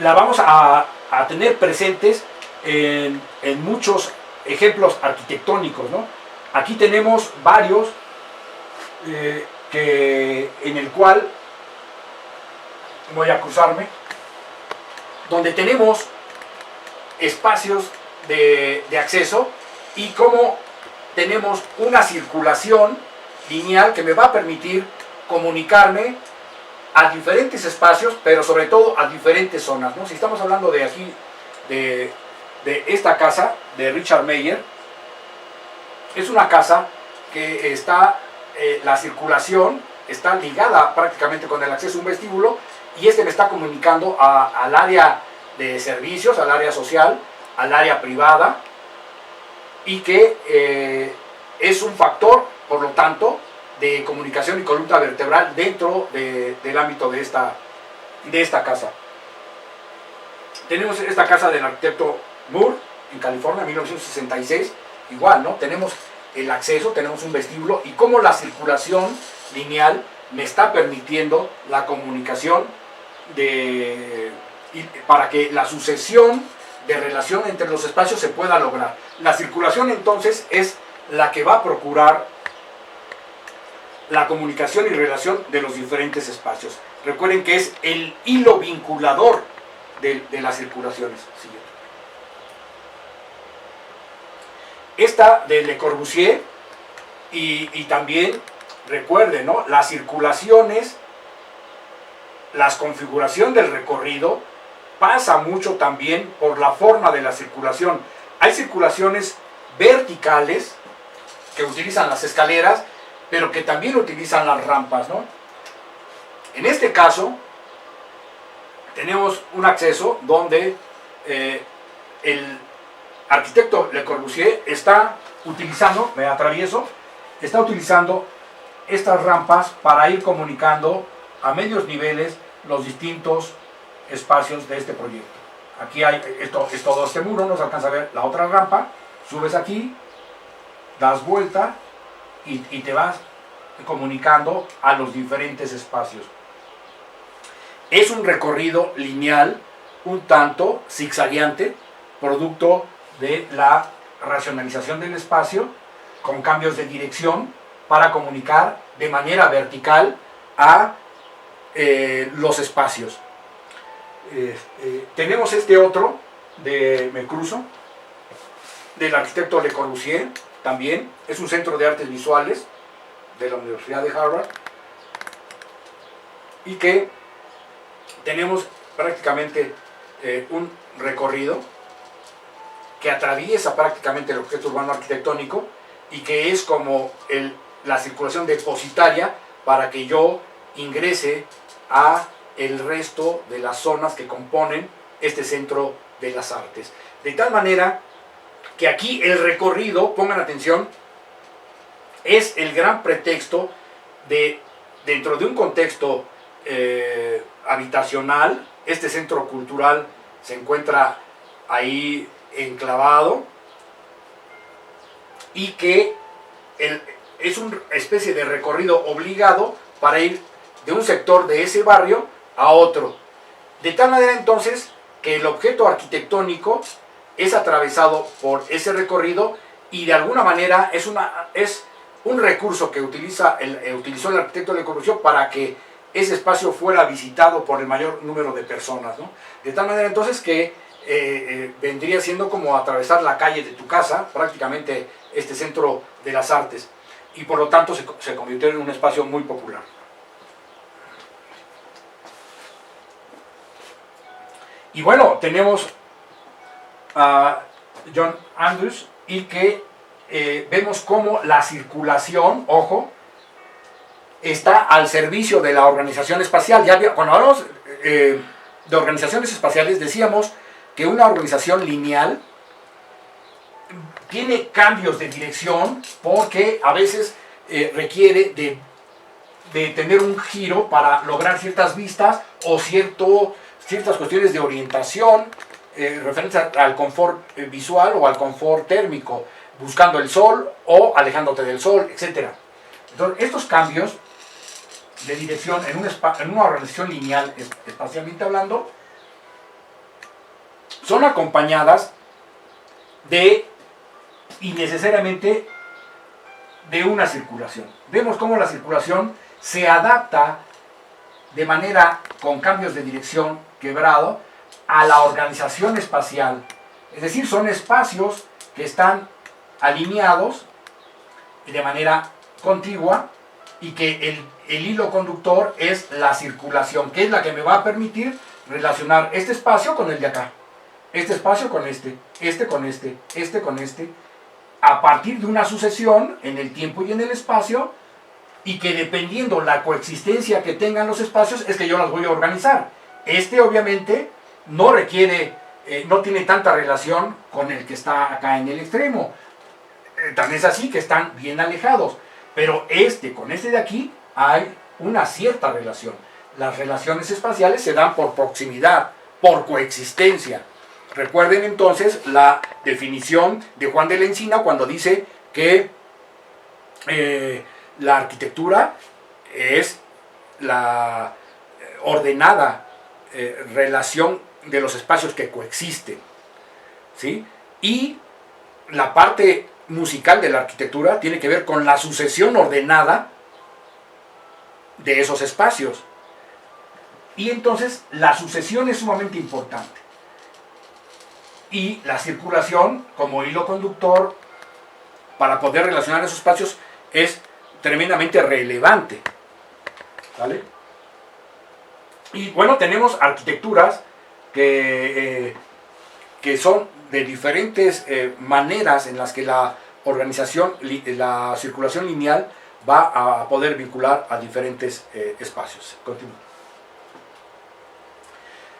la vamos a tener presentes en muchos ejemplos arquitectónicos, ¿no? Aquí tenemos varios en el cual voy a cruzarme, donde tenemos espacios de acceso y cómo tenemos una circulación lineal que me va a permitir comunicarme a diferentes espacios, pero sobre todo a diferentes zonas, ¿no? Si estamos hablando de aquí, de esta casa de Richard Meyer, es una casa que está, la circulación está ligada prácticamente con el acceso a un vestíbulo, y me está comunicando al área de servicios, al área social, al área privada, y que es un factor, por lo tanto, de comunicación y columna vertebral dentro del ámbito de esta casa. Tenemos esta casa del arquitecto Moore en California, 1966, igual, ¿no? Tenemos el acceso, tenemos un vestíbulo, y cómo la circulación lineal me está permitiendo la comunicación para que la sucesión de relación entre los espacios se pueda lograr. La circulación entonces es la que va a procurar la comunicación y relación de los diferentes espacios. Recuerden que es el hilo vinculador de las circulaciones. Siguiente. Esta de Le Corbusier, y también recuerden, ¿no? Las circulaciones, la configuración del recorrido pasa mucho también por la forma de la circulación. Hay circulaciones verticales que utilizan las escaleras, pero que también utilizan las rampas, ¿no? En este caso, tenemos un acceso donde el arquitecto Le Corbusier está utilizando, me atravieso, está utilizando estas rampas para ir comunicando a medios niveles los distintos espacios de este proyecto. Aquí hay, esto es todo este muro, no se alcanza a ver la otra rampa, subes aquí, das vuelta y te vas comunicando a los diferentes espacios. Es un recorrido lineal, un tanto zigzagueante, producto de la racionalización del espacio, con cambios de dirección para comunicar de manera vertical a los espacios. Tenemos este otro, me cruzo, del arquitecto Le Corbusier, también, es un centro de artes visuales de la Universidad de Harvard, y que tenemos prácticamente un recorrido que atraviesa prácticamente el objeto urbano arquitectónico, y que es como la circulación depositaria para que yo ingrese a el resto de las zonas que componen este centro de las artes. De tal manera que aquí el recorrido, pongan atención, es el gran pretexto dentro de un contexto habitacional. Este centro cultural se encuentra ahí enclavado, y que es una especie de recorrido obligado para ir de un sector de ese barrio a otro. De tal manera entonces que el objeto arquitectónico es atravesado por ese recorrido, y de alguna manera es un recurso que utilizó el arquitecto Le Corbusier para que ese espacio fuera visitado por el mayor número de personas, ¿no? De tal manera entonces que vendría siendo como atravesar la calle de tu casa, prácticamente este centro de las artes, y por lo tanto se convirtió en un espacio muy popular. Y bueno, tenemos a John Andrews, y que vemos cómo la circulación, ojo, está al servicio de la organización espacial. Cuando hablamos de organizaciones espaciales, decíamos que una organización lineal tiene cambios de dirección, porque a veces requiere de tener un giro para lograr ciertas vistas o ciertas cuestiones de orientación referentes al confort visual o al confort térmico, buscando el sol o alejándote del sol, etc. Entonces, estos cambios de dirección en una organización lineal, espacialmente hablando, son acompañadas y necesariamente de una circulación. Vemos cómo la circulación se adapta de manera, con cambios de dirección quebrado, a la organización espacial. Es decir, son espacios que están alineados de manera contigua y que el hilo conductor es la circulación, que es la que me va a permitir relacionar este espacio con el de acá, este espacio con este con este con este, a partir de una sucesión en el tiempo y en el espacio, y que dependiendo la coexistencia que tengan los espacios es que yo las voy a organizar. Obviamente no requiere, no tiene tanta relación con el que está acá en el extremo. Tan es así que están bien alejados. Pero con este de aquí hay una cierta relación. Las relaciones espaciales se dan por proximidad, por coexistencia. Recuerden entonces la definición de Juan de la Encina cuando dice que la arquitectura es la ordenada relación de los espacios que coexisten, ¿sí? Y la parte musical de la arquitectura tiene que ver con la sucesión ordenada de esos espacios. Y entonces la sucesión es sumamente importante. Y la circulación como hilo conductor para poder relacionar esos espacios es tremendamente relevante, ¿vale? Y bueno, tenemos arquitecturas que son de diferentes maneras en las que la organización, la circulación lineal va a poder vincular a diferentes espacios. Continúo.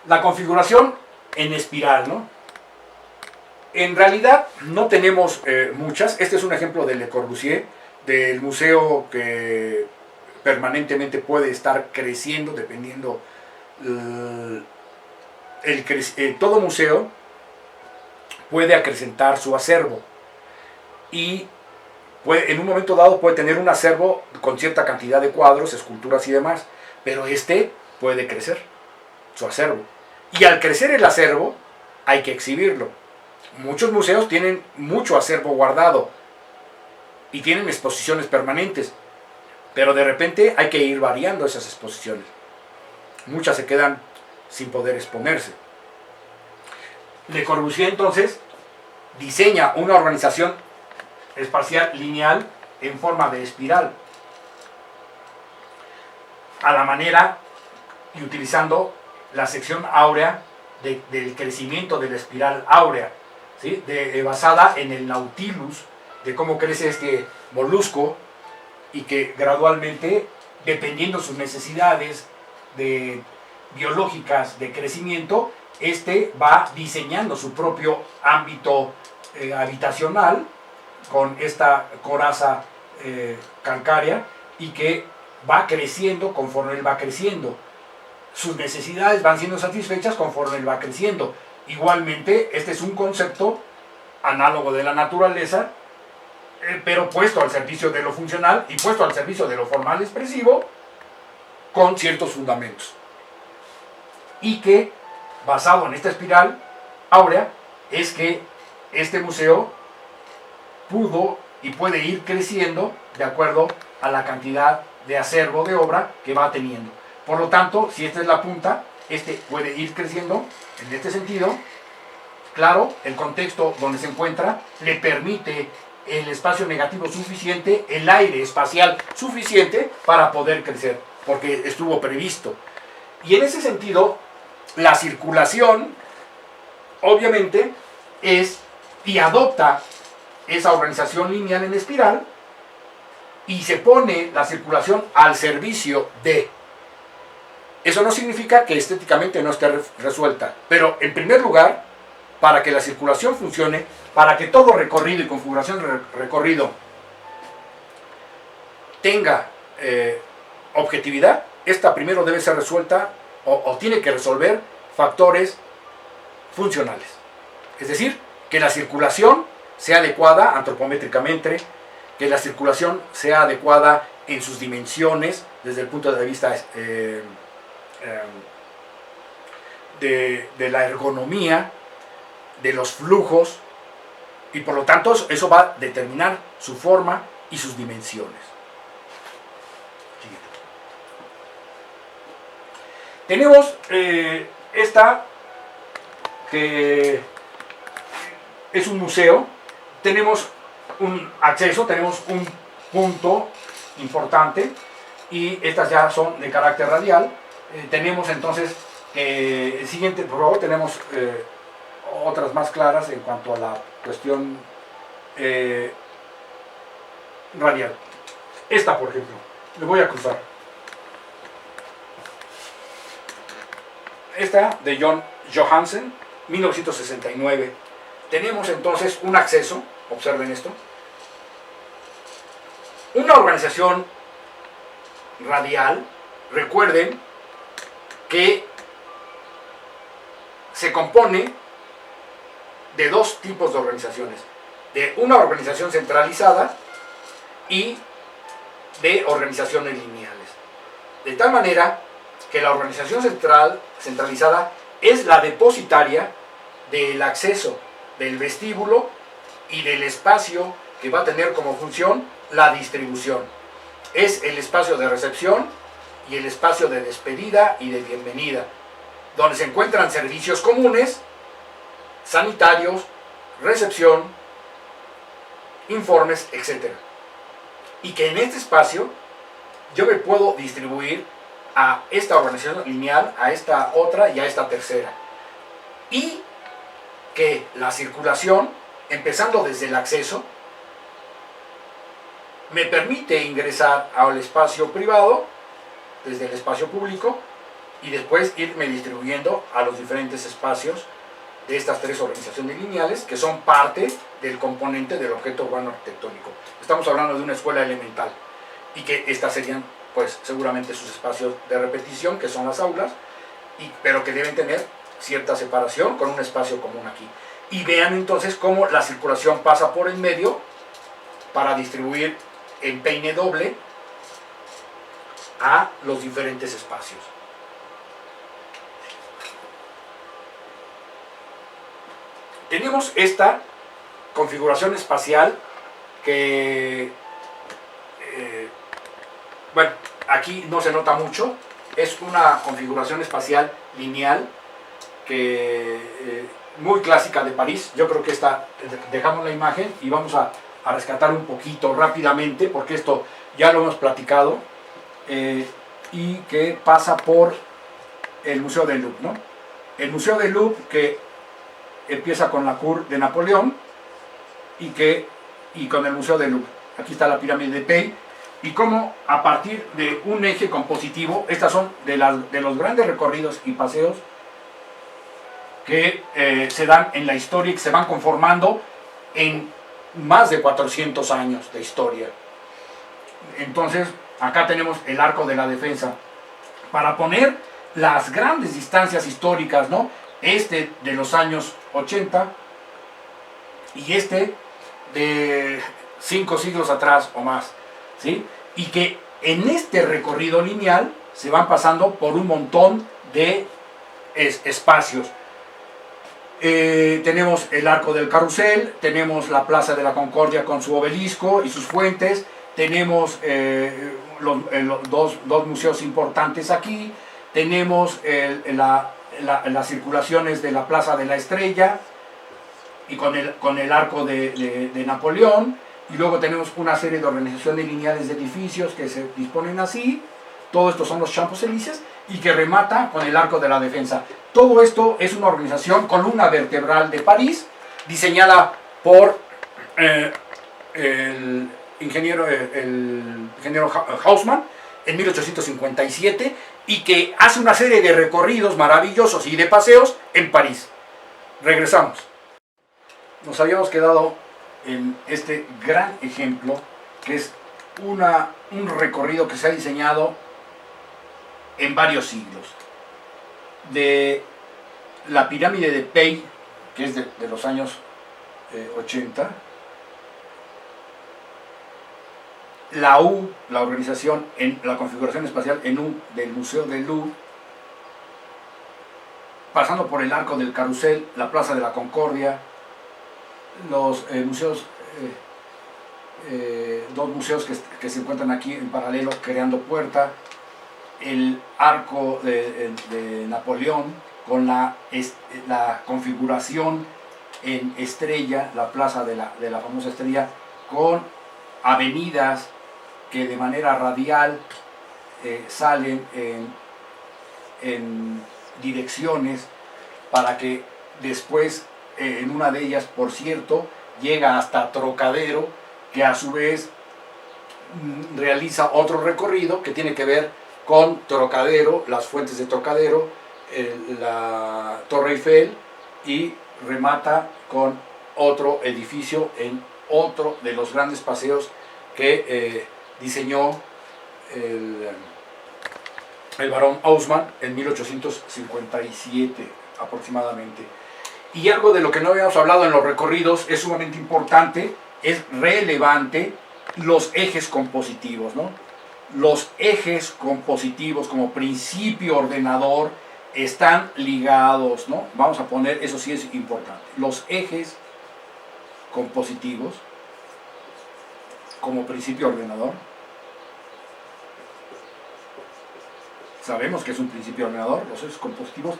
La configuración en espiral, ¿no? En realidad no tenemos muchas. Este es un ejemplo de Le Corbusier, del museo que permanentemente puede estar creciendo dependiendo todo museo puede acrecentar su acervo y en un momento dado puede tener un acervo con cierta cantidad de cuadros, esculturas y demás, pero puede crecer su acervo, y al crecer el acervo hay que exhibirlo. Muchos museos tienen mucho acervo guardado y tienen exposiciones permanentes, pero de repente hay que ir variando esas exposiciones. Muchas se quedan sin poder exponerse. Le Corbusier entonces diseña una organización espacial lineal en forma de espiral, a la manera y utilizando la sección áurea del crecimiento de la espiral áurea, ¿sí? Basada en el Nautilus, de cómo crece este molusco y que gradualmente, dependiendo sus necesidades biológicas de crecimiento, va diseñando su propio ámbito habitacional con esta coraza calcárea, y que va creciendo conforme él va creciendo. Sus necesidades van siendo satisfechas conforme él va creciendo. Igualmente, este es un concepto análogo de la naturaleza, pero puesto al servicio de lo funcional y puesto al servicio de lo formal expresivo, con ciertos fundamentos. Y que, basado en esta espiral áurea, es que este museo pudo y puede ir creciendo de acuerdo a la cantidad de acervo de obra que va teniendo. Por lo tanto, si esta es la punta, puede ir creciendo en este sentido. Claro, el contexto donde se encuentra le permite el espacio negativo suficiente, el aire espacial suficiente para poder crecer, porque estuvo previsto. Y en ese sentido, la circulación, obviamente, y adopta esa organización lineal en espiral, y se pone la circulación al servicio de. Eso no significa que estéticamente no esté resuelta, pero en primer lugar, para que la circulación funcione, para que todo recorrido y configuración de recorrido tenga objetividad, esta primero debe ser resuelta o tiene que resolver factores funcionales. Es decir, que la circulación sea adecuada antropométricamente, que la circulación sea adecuada en sus dimensiones desde el punto de vista de la ergonomía, de los flujos, y por lo tanto eso va a determinar su forma y sus dimensiones. Tenemos esta, que es un museo. Tenemos un acceso, tenemos punto importante, y estas ya son de carácter radial. Tenemos entonces, el siguiente, por favor, tenemos otras más claras en cuanto a la cuestión radial. Esta, por ejemplo, le voy a cruzar. Esta de John Johansen, 1969. Tenemos entonces un acceso, observen esto, una organización radial. Recuerden que se compone de dos tipos de organizaciones: de una organización centralizada y de organizaciones lineales. De tal manera que la organización centralizada es la depositaria del acceso, del vestíbulo y del espacio que va a tener como función la distribución. Es el espacio de recepción y el espacio de despedida y de bienvenida, donde se encuentran servicios comunes, sanitarios, recepción, informes, etc. Y que en este espacio yo me puedo distribuir a esta organización lineal, a esta otra y a esta tercera. Y que la circulación, empezando desde el acceso, me permite ingresar al espacio privado desde el espacio público y después irme distribuyendo a los diferentes espacios de estas tres organizaciones lineales, que son parte del componente del objeto urbano arquitectónico. Estamos hablando de una escuela elemental, y que estas serían, pues, seguramente sus espacios de repetición, que son las aulas, pero que deben tener cierta separación con un espacio común aquí. Y vean entonces cómo la circulación pasa por el medio para distribuir en peine doble a los diferentes espacios. Tenemos esta configuración espacial que, bueno, aquí no se nota mucho. Es una configuración espacial lineal que muy clásica de París. Yo creo que esta, dejamos la imagen y vamos a rescatar un poquito rápidamente, porque esto ya lo hemos platicado, y que pasa por el Museo del Louvre, ¿no? El Museo del Louvre, que empieza con la Cour de Napoleón y con el Museo del Louvre. Aquí está la pirámide de Pei, y cómo a partir de un eje compositivo, estas son de los grandes recorridos y paseos que se dan en la historia y que se van conformando en más de 400 años de historia. Entonces, acá tenemos el Arco de la Defensa, para poner las grandes distancias históricas, ¿no? Este de los años 80 y este de 5 siglos atrás o más, ¿sí? Y que en este recorrido lineal se van pasando por un montón de espacios. Tenemos el Arco del Carrusel, tenemos la Plaza de la Concordia con su obelisco y sus fuentes, tenemos dos museos importantes aquí, tenemos las circulaciones de la Plaza de la Estrella y con el Arco de Napoleón, y luego tenemos una serie de organizaciones lineales de edificios que se disponen así. Todo esto son los Champs-Élysées, y que remata con el Arco de la Defensa. Todo esto es una organización, columna vertebral de París, diseñada por el ingeniero Haussmann en 1857, y que hace una serie de recorridos maravillosos y de paseos en París. Regresamos. Nos habíamos quedado en este gran ejemplo, que es un recorrido que se ha diseñado en varios siglos. De la pirámide de Pei, que es de los años 80, la U, la organización, en la configuración espacial en U del Museo del Louvre, pasando por el Arco del Carrusel, la Plaza de la Concordia, los museos, dos museos que se encuentran aquí en paralelo creando puerta, el Arco de Napoleón con la configuración en estrella, la Plaza de la famosa Estrella, con avenidas que de manera radial salen en direcciones para que después en una de ellas, por cierto, llega hasta Trocadero, que a su vez realiza otro recorrido que tiene que ver con Trocadero, las fuentes de Trocadero, la Torre Eiffel, y remata con otro edificio en otro de los grandes paseos que diseñó el barón Haussmann en 1857 aproximadamente. Y algo de lo que no habíamos hablado en los recorridos es sumamente importante, es relevante, los ejes compositivos, ¿no? Los ejes compositivos como principio ordenador están ligados, ¿no? Vamos a poner, eso sí es importante, los ejes compositivos como principio ordenador. Sabemos que es un principio ordenador, los ejes compositivos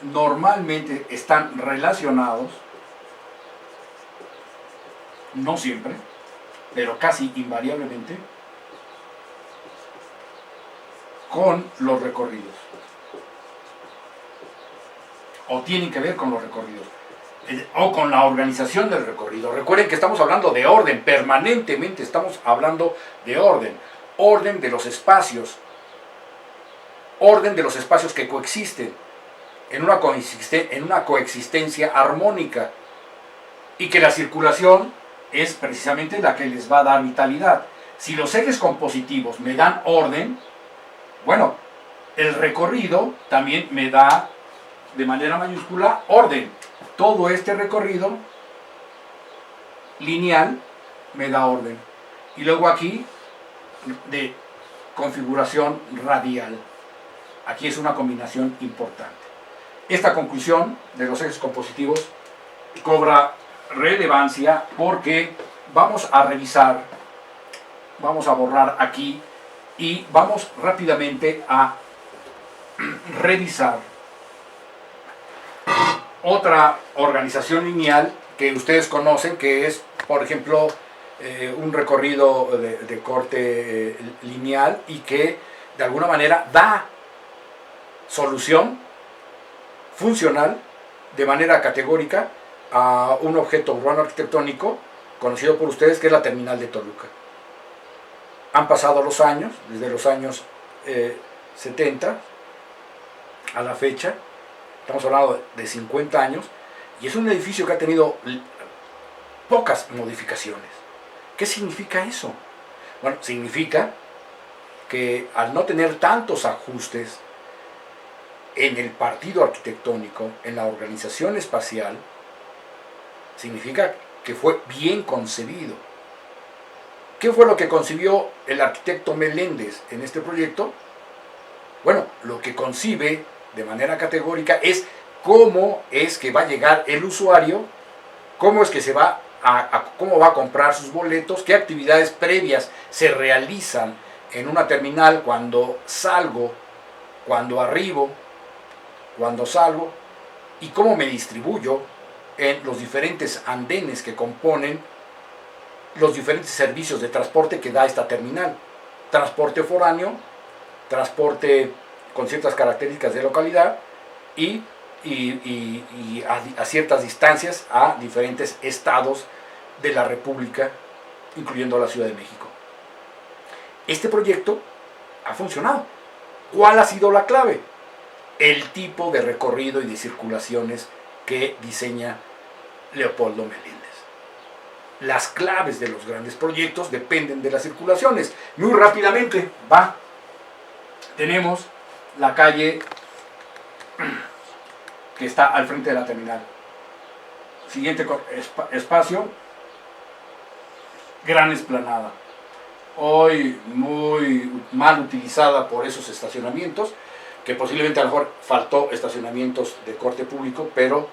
normalmente están relacionados, no siempre, pero casi invariablemente, con los recorridos, o tienen que ver con los recorridos, o con la organización del recorrido. Recuerden que estamos hablando de orden, permanentemente estamos hablando de orden, orden de los espacios que coexisten en una coexistencia armónica, y que la circulación es precisamente la que les va a dar vitalidad. Si los ejes compositivos me dan orden, bueno, el recorrido también me da de manera mayúscula orden. Todo este recorrido lineal me da orden. Y luego aquí de configuración radial. Aquí es una combinación importante. Esta conclusión de los ejes compositivos cobra relevancia porque vamos a revisar, vamos a borrar aquí y vamos rápidamente a revisar otra organización lineal que ustedes conocen, que es, por ejemplo, un recorrido de corte lineal, y que de alguna manera da solución funcional de manera categórica a un objeto urbano arquitectónico conocido por ustedes, que es la terminal de Toluca. Han pasado los años, desde los años 70 a la fecha, estamos hablando de 50 años, y es un edificio que ha tenido pocas modificaciones. ¿Qué significa eso? Bueno, significa que al no tener tantos ajustes en el partido arquitectónico, en la organización espacial, significa que fue bien concebido. ¿Qué fue lo que concibió el arquitecto Meléndez en este proyecto? Bueno, lo que concibe de manera categórica es cómo es que va a llegar el usuario, cómo es que cómo va a comprar sus boletos, qué actividades previas se realizan en una terminal cuando salgo, cuando arribo, cuando salgo, y cómo me distribuyo en los diferentes andenes que componen los diferentes servicios de transporte que da esta terminal. Transporte foráneo, transporte con ciertas características de localidad y a ciertas distancias a diferentes estados de la República, incluyendo la Ciudad de México. Este proyecto ha funcionado. ¿Cuál ha sido la clave? El tipo de recorrido y de circulaciones que diseña Leopoldo Meléndez. Las claves de los grandes proyectos dependen de las circulaciones. Muy rápidamente, tenemos la calle que está al frente de la terminal. Siguiente espacio, gran explanada. Hoy muy mal utilizada por esos estacionamientos, que posiblemente a lo mejor faltó estacionamientos de corte público, pero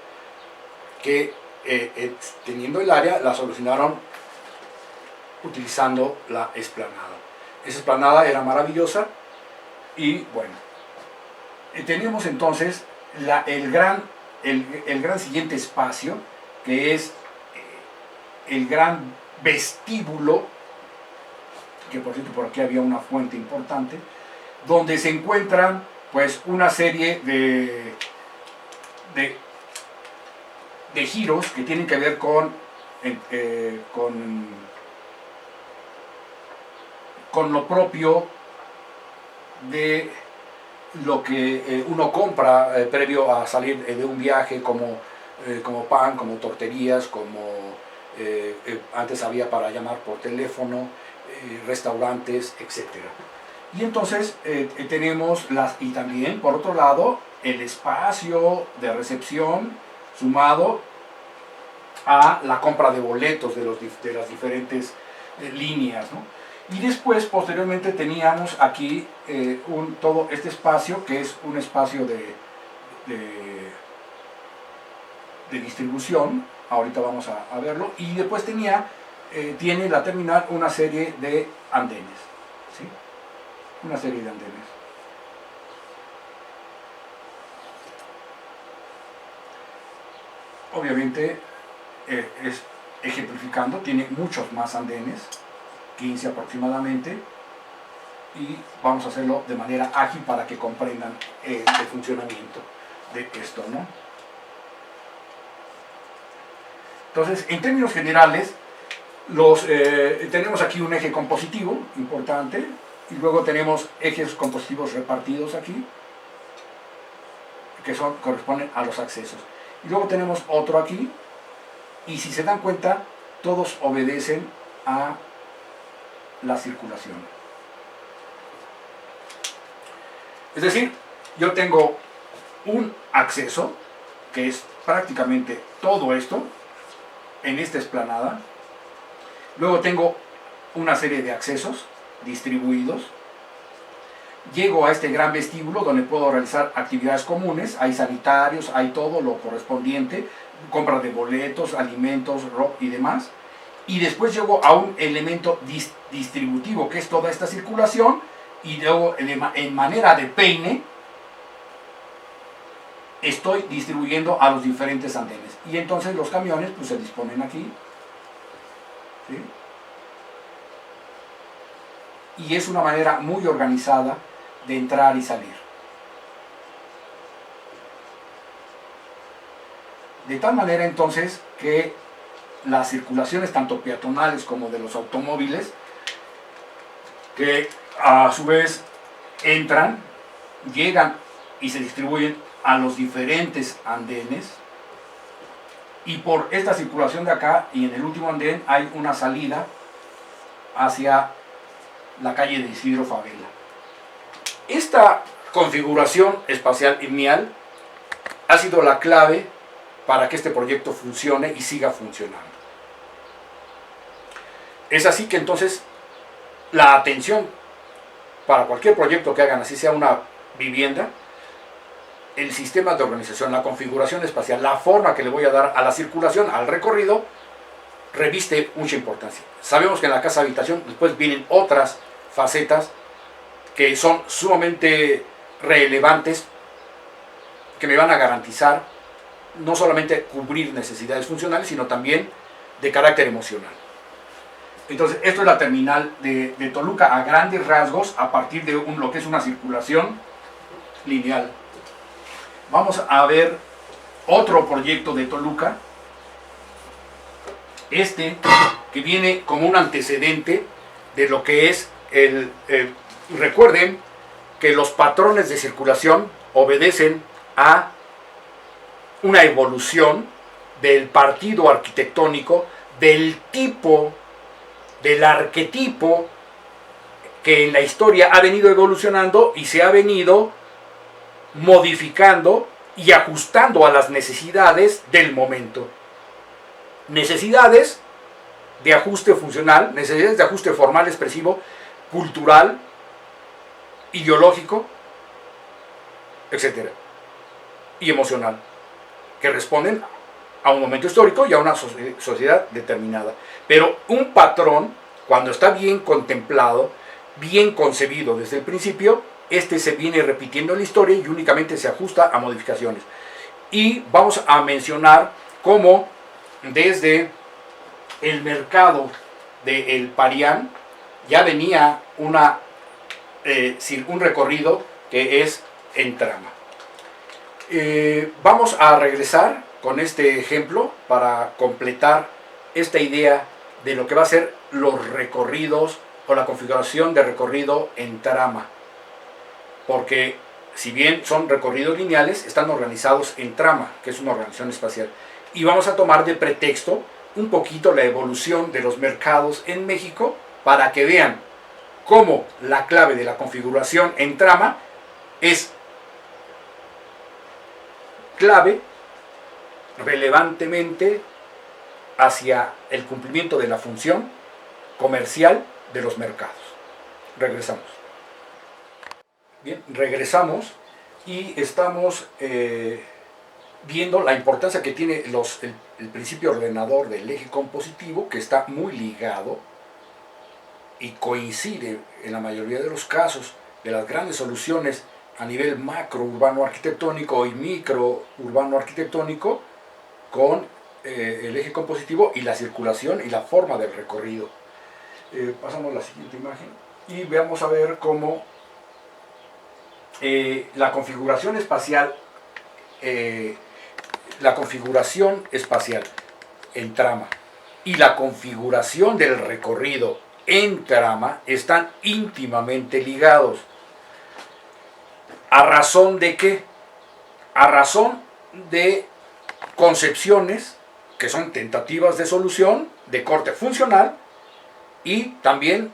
que teniendo el área la solucionaron utilizando la explanada. Esa explanada era maravillosa y bueno, teníamos entonces el gran siguiente espacio, que es el gran vestíbulo que por cierto por aquí había una fuente importante, donde se encuentran pues una serie de giros que tienen que ver con lo propio de lo que uno compra previo a salir de un viaje, como pan, como torterías, como antes había para llamar por teléfono, restaurantes, etc. Y entonces tenemos y también por otro lado el espacio de recepción sumado a la compra de boletos de las diferentes líneas, ¿no? Y después, posteriormente, teníamos aquí todo este espacio, que es un espacio de distribución. Ahorita vamos a verlo. Y después tiene la terminal una serie de andenes, ¿sí? Una serie de andenes. Obviamente, es ejemplificando, tiene muchos más andenes, 15 aproximadamente, y vamos a hacerlo de manera ágil para que comprendan el funcionamiento de esto, ¿no? Entonces, en términos generales, tenemos aquí un eje compositivo importante, y luego tenemos ejes compositivos repartidos aquí, que corresponden a los accesos. Y luego tenemos otro aquí, y si se dan cuenta, todos obedecen a la circulación. Es decir, yo tengo un acceso, que es prácticamente todo esto, en esta explanada. Luego tengo una serie de accesos distribuidos. Llego a este gran vestíbulo donde puedo realizar actividades comunes, hay sanitarios, hay todo lo correspondiente, compra de boletos, alimentos, ropa y demás. Y después llego a un elemento distributivo, que es toda esta circulación, y luego en manera de peine estoy distribuyendo a los diferentes andenes. Y entonces los camiones pues se disponen aquí, ¿sí? Y es una manera muy organizada de entrar y salir. De tal manera entonces que las circulaciones tanto peatonales como de los automóviles, que a su vez entran, llegan y se distribuyen a los diferentes andenes, y por esta circulación de acá y en el último andén hay una salida hacia la calle de Isidro Fabela. Esta configuración espacial lineal ha sido la clave para que este proyecto funcione y siga funcionando. Es así que entonces la atención para cualquier proyecto que hagan, así sea una vivienda, el sistema de organización, la configuración espacial, la forma que le voy a dar a la circulación, al recorrido, reviste mucha importancia. Sabemos que en la casa habitación después vienen otras facetas que son sumamente relevantes, que me van a garantizar no solamente cubrir necesidades funcionales, sino también de carácter emocional. Entonces, esto es la terminal de Toluca a grandes rasgos, a partir de lo que es una circulación lineal. Vamos a ver otro proyecto de Toluca, que viene como un antecedente de lo que es recuerden que los patrones de circulación obedecen a una evolución del partido arquitectónico, del tipo, del arquetipo que en la historia ha venido evolucionando y se ha venido modificando y ajustando a las necesidades del momento. Necesidades de ajuste funcional, necesidades de ajuste formal, expresivo, cultural, ideológico, etc. y emocional, que responden a un momento histórico y a una sociedad determinada. Pero un patrón, cuando está bien contemplado, bien concebido desde el principio, se viene repitiendo en la historia y únicamente se ajusta a modificaciones. Y vamos a mencionar cómo desde el mercado de El Parián, ya venía un recorrido que es en trama. Vamos a regresar con este ejemplo para completar esta idea de lo que va a ser los recorridos o la configuración de recorrido en trama. Porque si bien son recorridos lineales, están organizados en trama, que es una organización espacial. Y vamos a tomar de pretexto un poquito la evolución de los mercados en México para que vean cómo la clave de la configuración en trama es clave relevantemente hacia el cumplimiento de la función comercial de los mercados. Regresamos. Bien, regresamos y estamos viendo la importancia que tiene el principio ordenador del eje compositivo, que está muy ligado y coincide en la mayoría de los casos de las grandes soluciones a nivel macro urbano arquitectónico y micro urbano arquitectónico con el eje compositivo y la circulación y la forma del recorrido. Pasamos a la siguiente imagen y vamos a ver cómo la configuración espacial en trama y la configuración del recorrido en trama están íntimamente ligados. ¿A razón de qué? A razón de concepciones que son tentativas de solución de corte funcional y también,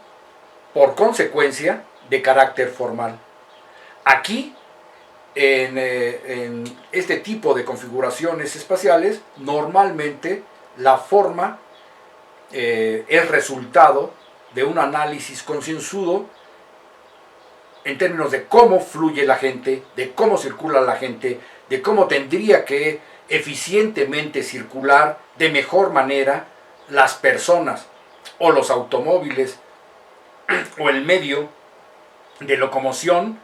por consecuencia, de carácter formal. Aquí, en este tipo de configuraciones espaciales, normalmente la forma es resultado de un análisis concienzudo en términos de cómo fluye la gente, de cómo circula la gente, de cómo tendría que eficientemente circular de mejor manera las personas o los automóviles o el medio de locomoción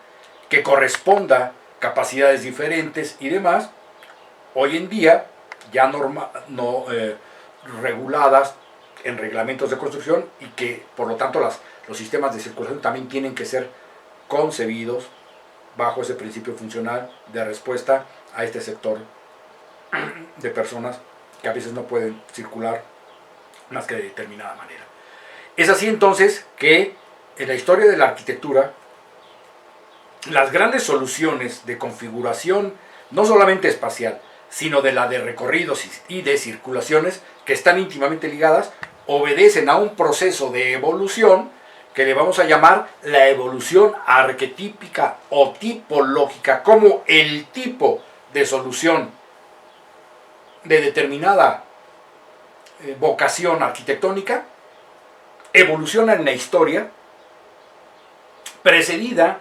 que corresponda capacidades diferentes y demás, hoy en día ya reguladas en reglamentos de construcción y que por lo tanto los sistemas de circulación también tienen que ser concebidos bajo ese principio funcional de respuesta a este sector de personas que a veces no pueden circular más que de determinada manera. Es así entonces que en la historia de la arquitectura las grandes soluciones de configuración, no solamente espacial, sino de la de recorridos y de circulaciones que están íntimamente ligadas, obedecen a un proceso de evolución que le vamos a llamar la evolución arquetípica o tipológica, como el tipo de solución de determinada vocación arquitectónica evoluciona en la historia, precedida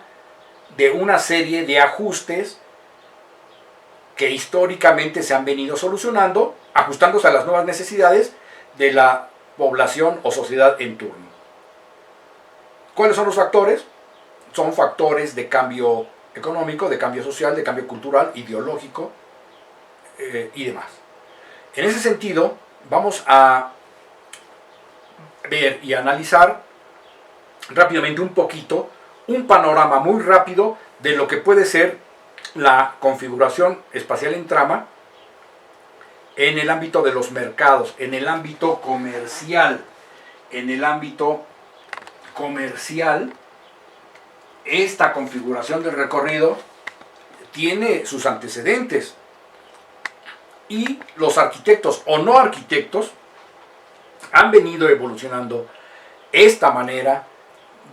de una serie de ajustes que históricamente se han venido solucionando, ajustándose a las nuevas necesidades de la población o sociedad en turno. ¿Cuáles son los factores? Son factores de cambio económico, de cambio social, de cambio cultural, ideológico y demás. En ese sentido, vamos a ver y analizar rápidamente un poquito, un panorama muy rápido de lo que puede ser la configuración espacial en trama en el ámbito de los mercados, en el ámbito comercial. En el ámbito comercial, esta configuración del recorrido tiene sus antecedentes y los arquitectos o no arquitectos han venido evolucionando esta manera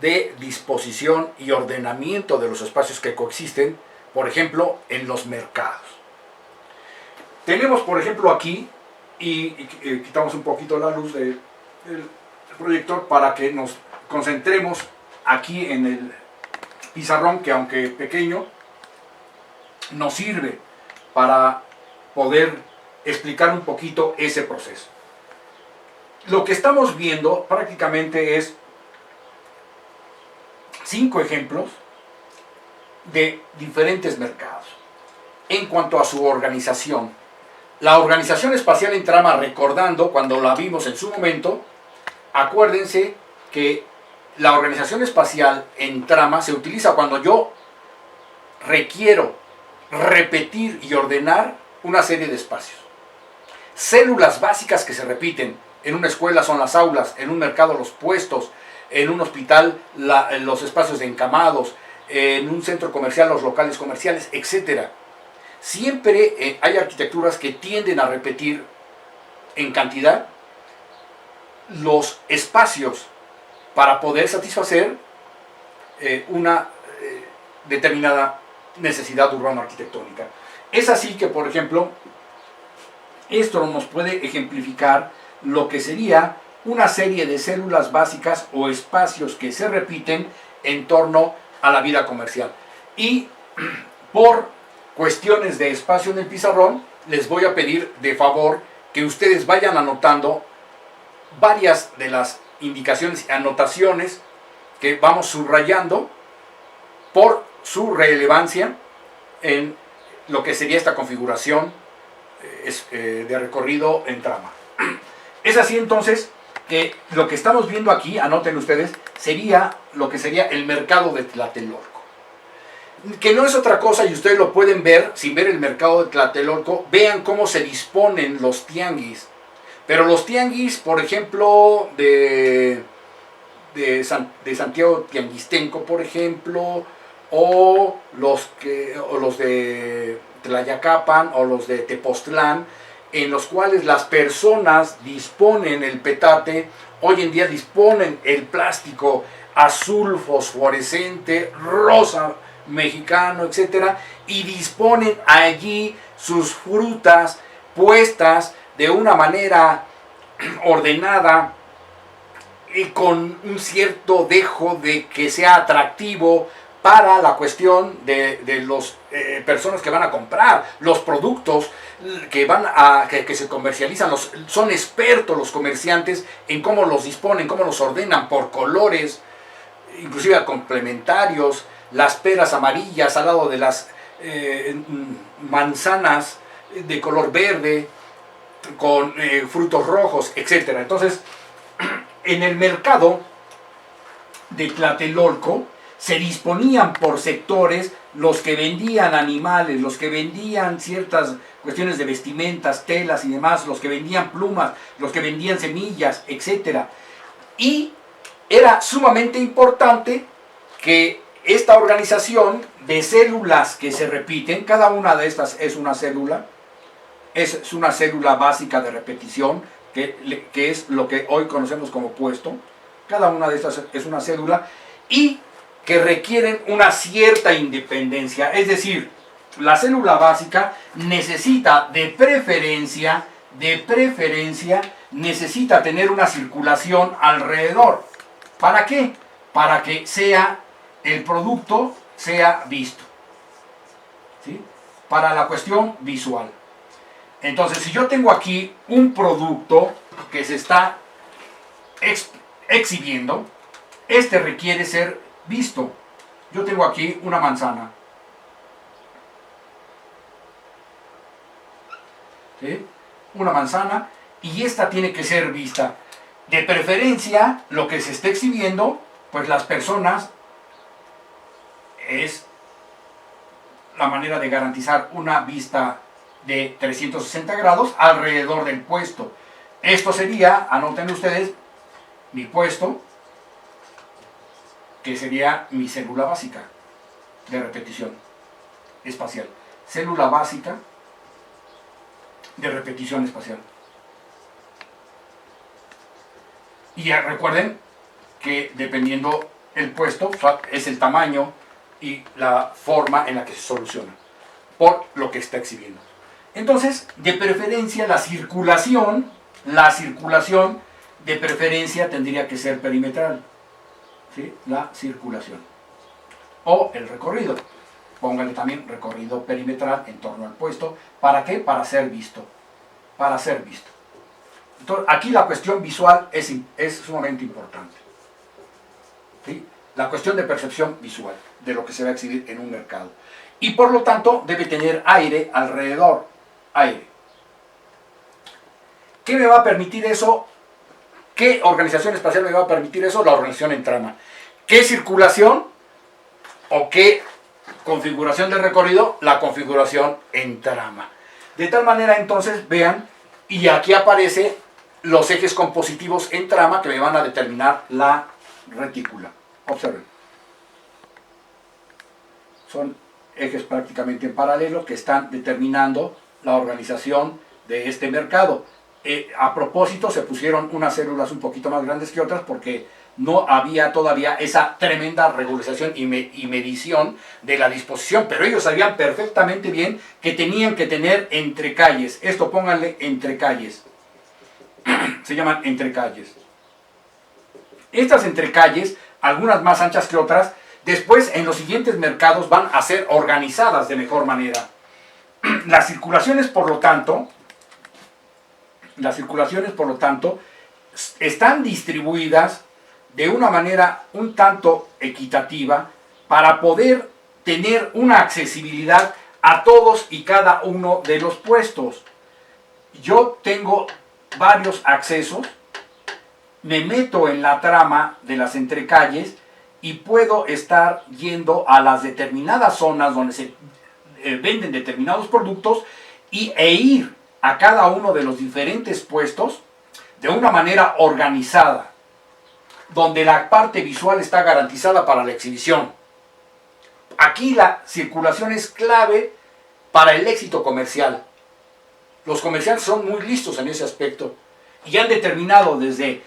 de disposición y ordenamiento de los espacios que coexisten, por ejemplo, en los mercados. Tenemos, por ejemplo, aquí, y quitamos un poquito la luz del proyector para que nos concentremos aquí en el pizarrón, que aunque pequeño, nos sirve para poder explicar un poquito ese proceso. Lo que estamos viendo prácticamente es 5 ejemplos de diferentes mercados en cuanto a su organización. La organización espacial en trama, recordando cuando la vimos en su momento, acuérdense que la organización espacial en trama se utiliza cuando yo requiero repetir y ordenar una serie de espacios. Células básicas que se repiten. En una escuela son las aulas, en un mercado los puestos, en un hospital los espacios de encamados, en un centro comercial los locales comerciales, etc. Siempre hay arquitecturas que tienden a repetir en cantidad los espacios para poder satisfacer una determinada necesidad urbano-arquitectónica. Es así que, por ejemplo, esto nos puede ejemplificar lo que sería una serie de células básicas o espacios que se repiten en torno a la vida comercial. Y por cuestiones de espacio en el pizarrón, les voy a pedir de favor que ustedes vayan anotando varias de las indicaciones y anotaciones que vamos subrayando por su relevancia en lo que sería esta configuración de recorrido en trama. Es así entonces que lo que estamos viendo aquí, anoten ustedes, sería lo que sería el mercado de Tlatelolco. Que no es otra cosa, y ustedes lo pueden ver, sin ver el mercado de Tlatelolco, vean cómo se disponen los tianguis. Pero los tianguis, por ejemplo, de Santiago Tianguistenco, por ejemplo, o los de Tlayacapan o los de Tepoztlán, en los cuales las personas disponen el petate, hoy en día disponen el plástico azul fosforescente, rosa mexicano, etcétera, y disponen allí sus frutas puestas de una manera ordenada y con un cierto dejo de que sea atractivo para la cuestión de las personas que van a comprar los productos que se comercializan. Son expertos los comerciantes en cómo los disponen, cómo los ordenan por colores, inclusive complementarios, las peras amarillas al lado de las manzanas de color verde, con frutos rojos, etc. Entonces, en el mercado de Tlatelolco se disponían por sectores los que vendían animales, los que vendían ciertas cuestiones de vestimentas, telas y demás, los que vendían plumas, los que vendían semillas, etc. Y era sumamente importante que esta organización de células que se repiten, cada una de estas es una célula básica de repetición, que es lo que hoy conocemos como puesto. Cada una de estas es una célula y que requieren una cierta independencia. Es decir, la célula básica necesita de preferencia, necesita tener una circulación alrededor. ¿Para qué? Para que el producto sea visto. ¿Sí? Para la cuestión visual. Entonces, si yo tengo aquí un producto que se está exhibiendo, este requiere ser visto. Yo tengo aquí una manzana. ¿Sí? Una manzana, y esta tiene que ser vista. De preferencia, lo que se está exhibiendo, pues las personas, es la manera de garantizar una vista de 360 grados alrededor del puesto. Esto sería, anoten ustedes, mi puesto, que sería mi célula básica de repetición espacial. Célula básica de repetición espacial. Y ya recuerden que dependiendo el puesto, es el tamaño y la forma en la que se soluciona, por lo que está exhibiendo. Entonces, de preferencia, la circulación de preferencia tendría que ser perimetral. ¿Sí? La circulación. O el recorrido. Pónganle también recorrido perimetral en torno al puesto. ¿Para qué? Para ser visto. Para ser visto. Entonces, aquí la cuestión visual es sumamente importante. ¿Sí? La cuestión de percepción visual de lo que se va a exhibir en un mercado. Y por lo tanto, debe tener aire alrededor. Aire. ¿Qué me va a permitir eso? ¿Qué organización espacial me va a permitir eso? La organización en trama. ¿Qué circulación o qué configuración del recorrido? La configuración en trama. De tal manera, entonces, vean, y aquí aparece los ejes compositivos en trama que me van a determinar la retícula. Observen. Son ejes prácticamente en paralelo que están determinando la organización de este mercado. A propósito, se pusieron unas células un poquito más grandes que otras porque no había todavía esa tremenda regularización y medición de la disposición, pero ellos sabían perfectamente bien que tenían que tener entrecalles. Esto pónganle entrecalles. Se llaman entrecalles. Estas entrecalles, algunas más anchas que otras, después en los siguientes mercados van a ser organizadas de mejor manera. Las circulaciones, por lo tanto, están distribuidas de una manera un tanto equitativa para poder tener una accesibilidad a todos y cada uno de los puestos. Yo tengo varios accesos, me meto en la trama de las entrecalles y puedo estar yendo a las determinadas zonas donde se venden determinados productos e ir a cada uno de los diferentes puestos de una manera organizada, donde la parte visual está garantizada para la exhibición. Aquí la circulación es clave para el éxito comercial. Los comerciantes son muy listos en ese aspecto y han determinado desde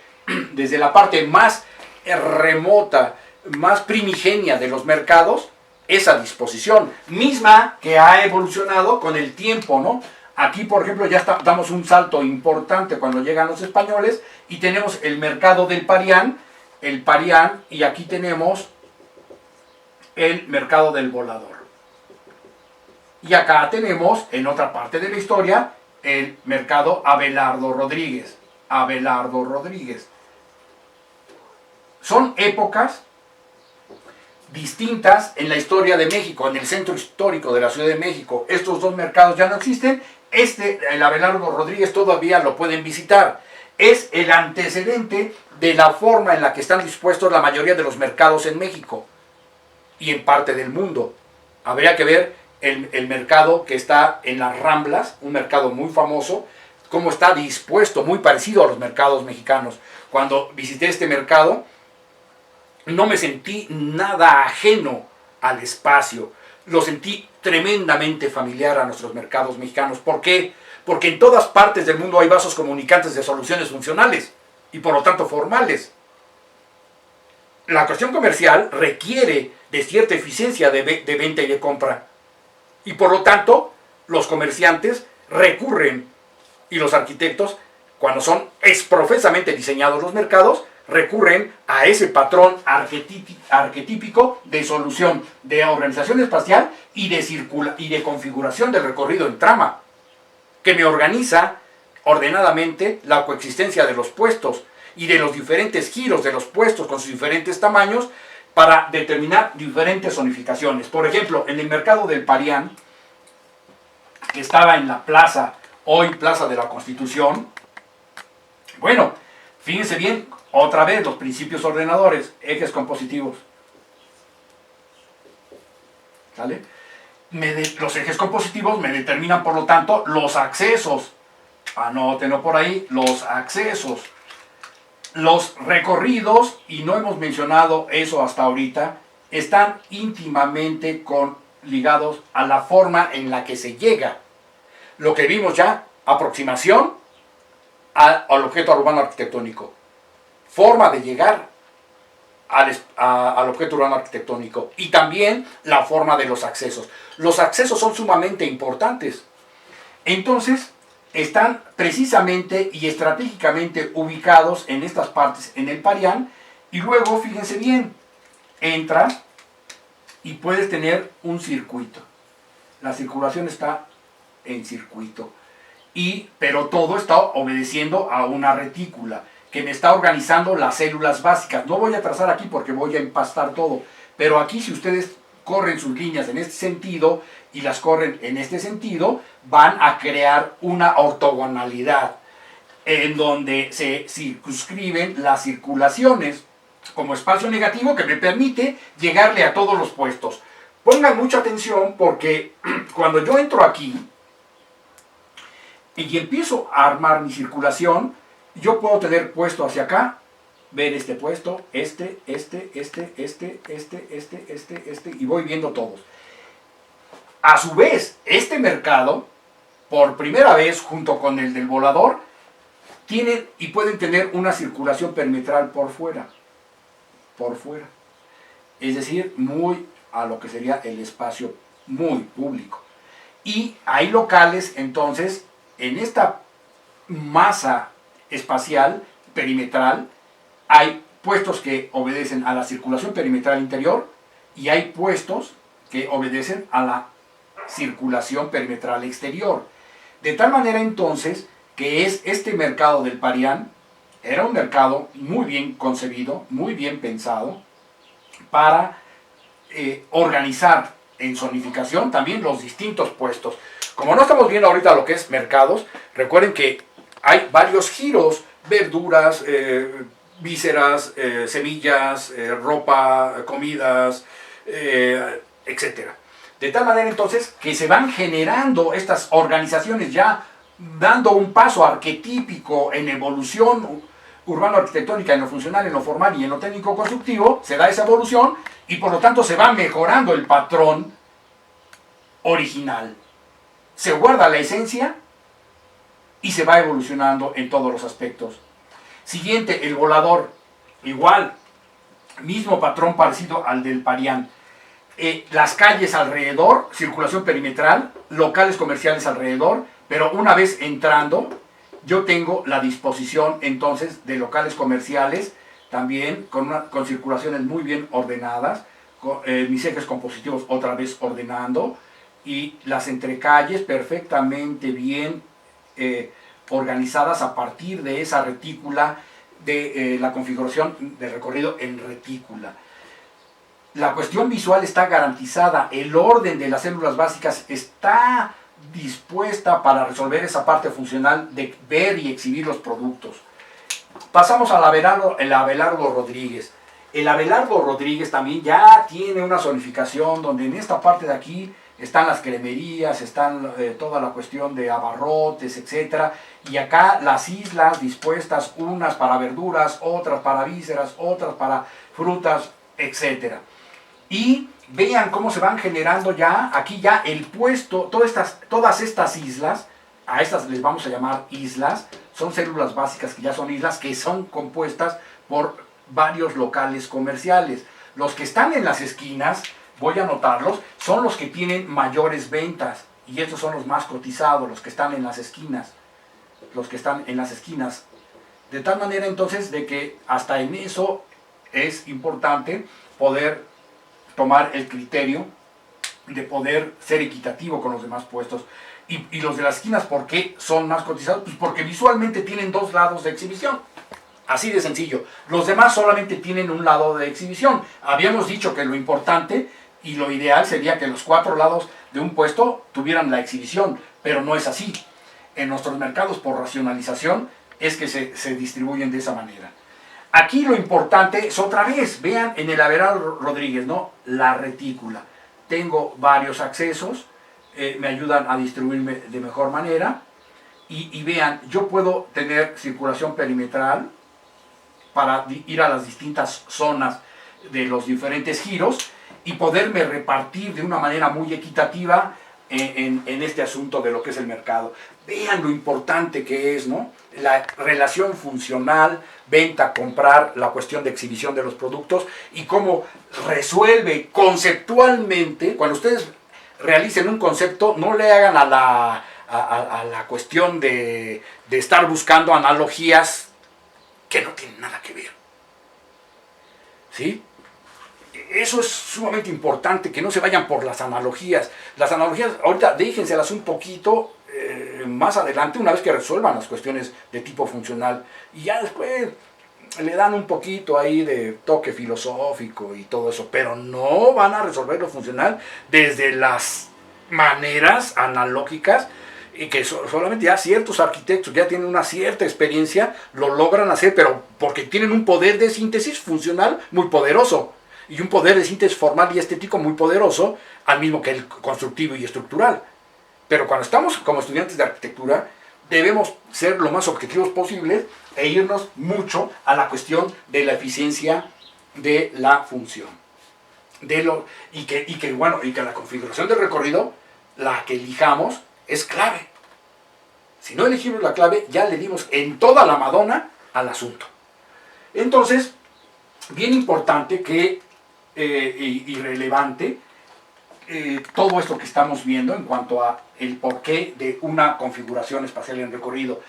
la parte más remota, más primigenia de los mercados, esa disposición, misma que ha evolucionado con el tiempo, ¿no? Aquí, por ejemplo, ya damos un salto importante cuando llegan los españoles y tenemos el mercado del Parián, y aquí tenemos el mercado del Volador. Y acá tenemos, en otra parte de la historia, el mercado Abelardo Rodríguez. Abelardo Rodríguez. Son épocas distintas en la historia de México, en el centro histórico de la Ciudad de México. Estos dos mercados ya no existen. El Abelardo Rodríguez todavía lo pueden visitar. Es el antecedente de la forma en la que están dispuestos la mayoría de los mercados en México y en parte del mundo. Habría que ver el mercado que está en las Ramblas, un mercado muy famoso, cómo está dispuesto, muy parecido a los mercados mexicanos. Cuando visité este mercado, no me sentí nada ajeno al espacio. Lo sentí tremendamente familiar a nuestros mercados mexicanos. ¿Por qué? Porque en todas partes del mundo hay vasos comunicantes de soluciones funcionales y por lo tanto formales. La cuestión comercial requiere de cierta eficiencia de venta y de compra. Y por lo tanto, los comerciantes recurren, y los arquitectos, cuando son exprofesamente diseñados los mercados, recurren a ese patrón arquetípico de solución de organización espacial y de configuración del recorrido en trama, que me organiza ordenadamente la coexistencia de los puestos y de los diferentes giros de los puestos con sus diferentes tamaños para determinar diferentes zonificaciones. Por ejemplo, en el mercado del Parián, que estaba en la plaza, hoy Plaza de la Constitución, bueno, fíjense bien, otra vez los principios ordenadores, ejes compositivos. ¿Sale? Los ejes compositivos me determinan, por lo tanto, los accesos. Anótenlo por ahí, los accesos. Los recorridos, y no hemos mencionado eso hasta ahorita, están íntimamente ligados a la forma en la que se llega. Lo que vimos ya, aproximación al objeto urbano arquitectónico. Forma de llegar al objeto urbano arquitectónico. Y también la forma de los accesos. Los accesos son sumamente importantes. Entonces, están precisamente y estratégicamente ubicados en estas partes, en el Parián, y luego, fíjense bien, entras y puedes tener un circuito. La circulación está en circuito, pero todo está obedeciendo a una retícula que me está organizando las células básicas. No voy a trazar aquí porque voy a empastar todo, pero aquí si ustedes corren sus líneas en este sentido y las corren en este sentido, van a crear una ortogonalidad. en donde se circunscriben las circulaciones como espacio negativo que me permite llegarle a todos los puestos. Pongan mucha atención porque cuando yo entro aquí y empiezo a armar mi circulación, yo puedo tener puesto hacia acá, ver este puesto, este, y voy viendo todos. A su vez, este mercado, por primera vez junto con el del volador, tienen y pueden tener una circulación perimetral por fuera. Es decir, muy a lo que sería el espacio muy público. Y hay locales, entonces, en esta masa espacial perimetral, hay puestos que obedecen a la circulación perimetral interior y hay puestos que obedecen a la circulación perimetral exterior. De tal manera, entonces, que es este mercado del Parián, era un mercado muy bien concebido, muy bien pensado, para organizar en zonificación también los distintos puestos. Como no estamos viendo ahorita lo que es mercados, recuerden que hay varios giros, verduras, vísceras, semillas, ropa, comidas, etc. De tal manera entonces que se van generando estas organizaciones ya dando un paso arquetípico en evolución urbano-arquitectónica, en lo funcional, en lo formal y en lo técnico-constructivo, se da esa evolución y por lo tanto se va mejorando el patrón original. Se guarda la esencia y se va evolucionando en todos los aspectos. Siguiente, el volador. Igual, mismo patrón parecido al del Parián. Las calles alrededor, circulación perimetral, locales comerciales alrededor, pero una vez entrando, yo tengo la disposición entonces de locales comerciales, también con circulaciones muy bien ordenadas, mis ejes compositivos otra vez ordenando, y las entrecalles perfectamente bien organizadas a partir de esa retícula, de la configuración de recorrido en retícula. La cuestión visual está garantizada, el orden de las células básicas está dispuesta para resolver esa parte funcional de ver y exhibir los productos. Pasamos al Abelardo Rodríguez. El Abelardo Rodríguez también ya tiene una zonificación donde en esta parte de aquí están las cremerías, están toda la cuestión de abarrotes, etc. Y acá las islas dispuestas, unas para verduras, otras para vísceras, otras para frutas, etc. Y vean cómo se van generando ya, aquí ya el puesto, todas estas islas, a estas les vamos a llamar islas, son células básicas que ya son islas, que son compuestas por varios locales comerciales. Los que están en las esquinas, voy a anotarlos, son los que tienen mayores ventas, y estos son los más cotizados, los que están en las esquinas, de tal manera entonces de que hasta en eso es importante poder tomar el criterio de poder ser equitativo con los demás puestos. Y los de las esquinas, ¿por qué son más cotizados? Pues porque visualmente tienen dos lados de exhibición. Así de sencillo. Los demás solamente tienen un lado de exhibición. Habíamos dicho que lo importante y lo ideal sería que los 4 lados de un puesto tuvieran la exhibición, pero no es así. En nuestros mercados, por racionalización, es que se distribuyen de esa manera. Aquí lo importante es otra vez, vean en el Abelardo Rodríguez, ¿no? La retícula. Tengo varios accesos, me ayudan a distribuirme de mejor manera. Y vean, yo puedo tener circulación perimetral para ir a las distintas zonas de los diferentes giros y poderme repartir de una manera muy equitativa en este asunto de lo que es el mercado. Vean lo importante que es, ¿no? La relación funcional, venta, comprar, la cuestión de exhibición de los productos y cómo resuelve conceptualmente. Cuando ustedes realicen un concepto, no le hagan a la cuestión de estar buscando analogías que no tienen nada que ver. ¿Sí? Eso es sumamente importante, que no se vayan por las analogías. Las analogías, ahorita déjenselas un poquito más adelante, una vez que resuelvan las cuestiones de tipo funcional. Y ya después le dan un poquito ahí de toque filosófico y todo eso, pero no van a resolver lo funcional desde las maneras analógicas y que solamente ya ciertos arquitectos que ya tienen una cierta experiencia lo logran hacer, pero porque tienen un poder de síntesis funcional muy poderoso y un poder de síntesis formal y estético muy poderoso, al mismo que el constructivo y estructural. Pero cuando estamos como estudiantes de arquitectura, debemos ser lo más objetivos posibles e irnos mucho a la cuestión de la eficiencia de la función. Y que la configuración del recorrido, la que elijamos, es clave. Si no elegimos la clave, ya le dimos en toda la Madonna al asunto. Entonces, bien importante que, y relevante, todo esto que estamos viendo en cuanto a el porqué de una configuración espacial en recorrido.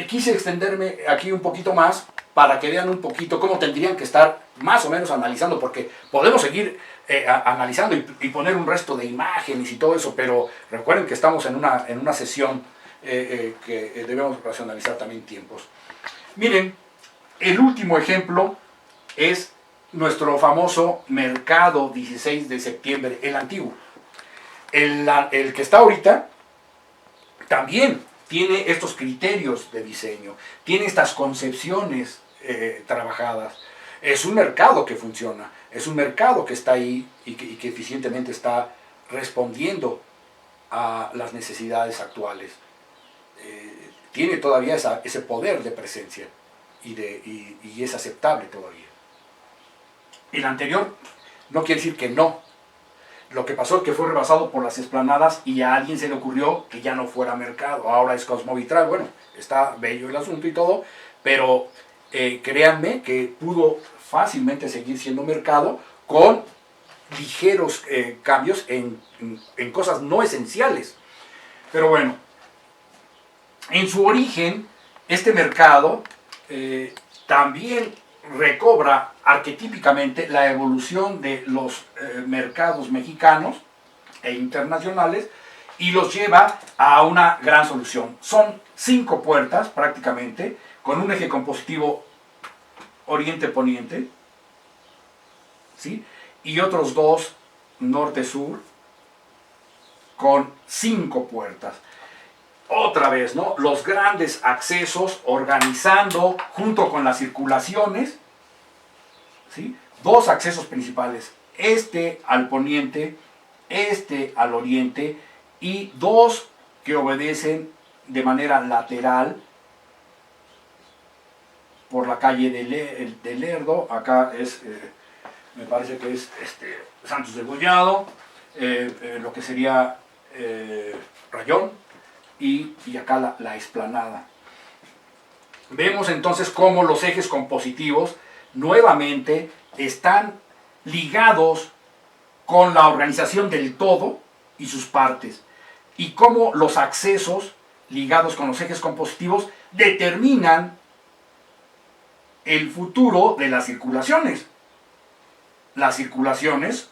Quise extenderme aquí un poquito más para que vean un poquito cómo tendrían que estar más o menos analizando, porque podemos seguir analizando y poner un resto de imágenes y todo eso, pero recuerden que estamos en una sesión que debemos racionalizar también tiempos. Miren, el último ejemplo es nuestro famoso Mercado 16 de septiembre, el antiguo. El que está ahorita también tiene estos criterios de diseño, tiene estas concepciones trabajadas. Es un mercado que funciona, es un mercado que está ahí y que eficientemente está respondiendo a las necesidades actuales. Tiene todavía ese poder de presencia y es aceptable todavía. El anterior no quiere decir que no. Lo que pasó es que fue rebasado por las explanadas y a alguien se le ocurrió que ya no fuera mercado. Ahora es Cosmovitral. Bueno, está bello el asunto y todo, pero créanme que pudo fácilmente seguir siendo mercado con ligeros cambios en cosas no esenciales. Pero bueno, en su origen, este mercado también recobra arquetípicamente la evolución de los mercados mexicanos e internacionales y los lleva a una gran solución. Son 5 puertas prácticamente, con un eje compositivo oriente-poniente, ¿sí? Y otros 2 norte-sur, con 5 puertas. Otra vez, ¿no? Los grandes accesos organizando junto con las circulaciones, ¿sí? 2 accesos principales, este al poniente, este al oriente, y 2 que obedecen de manera lateral por la calle de Lerdo. Acá es, me parece que es Santos de Gollado, lo que sería Rayón, y acá la explanada. Vemos entonces cómo los ejes compositivos nuevamente están ligados con la organización del todo y sus partes, y cómo los accesos ligados con los ejes compositivos determinan el futuro de las circulaciones. Las circulaciones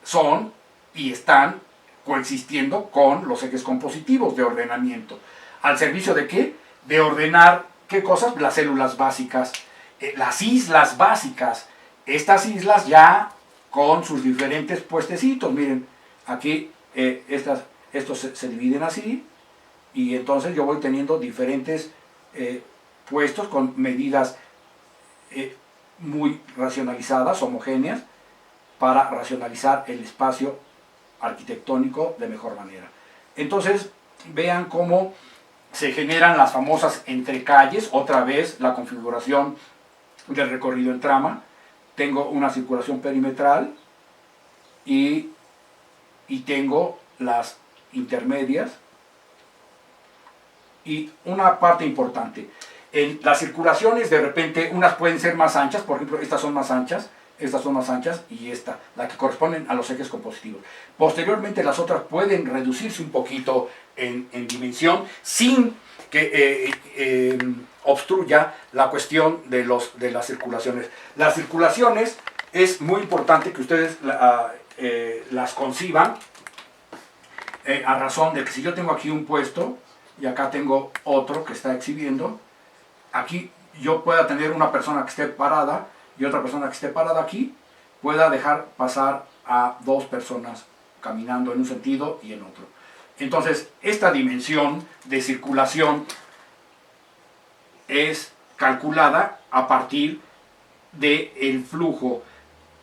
son y están coexistiendo con los ejes compositivos de ordenamiento. ¿Al servicio de qué? De ordenar, ¿qué cosas? Las células básicas, las islas básicas. Estas islas ya con sus diferentes puestecitos. Miren, aquí estos se dividen así, y entonces yo voy teniendo diferentes puestos con medidas muy racionalizadas, homogéneas, para racionalizar el espacio arquitectónico de mejor manera. Entonces, vean cómo se generan las famosas entrecalles. Otra vez la configuración del recorrido en trama. Tengo una circulación perimetral y tengo las intermedias. Y una parte importante, en las circulaciones de repente unas pueden ser más anchas, por ejemplo estas son más anchas, y esta, la que corresponden a los ejes compositivos. Posteriormente las otras pueden reducirse un poquito en dimensión sin que obstruya la cuestión de las circulaciones. Las circulaciones es muy importante que ustedes las conciban a razón de que si yo tengo aquí un puesto y acá tengo otro que está exhibiendo, aquí yo pueda tener una persona que esté parada y otra persona que esté parada aquí, pueda dejar pasar a 2 personas caminando en un sentido y en otro. Entonces, esta dimensión de circulación es calculada a partir del flujo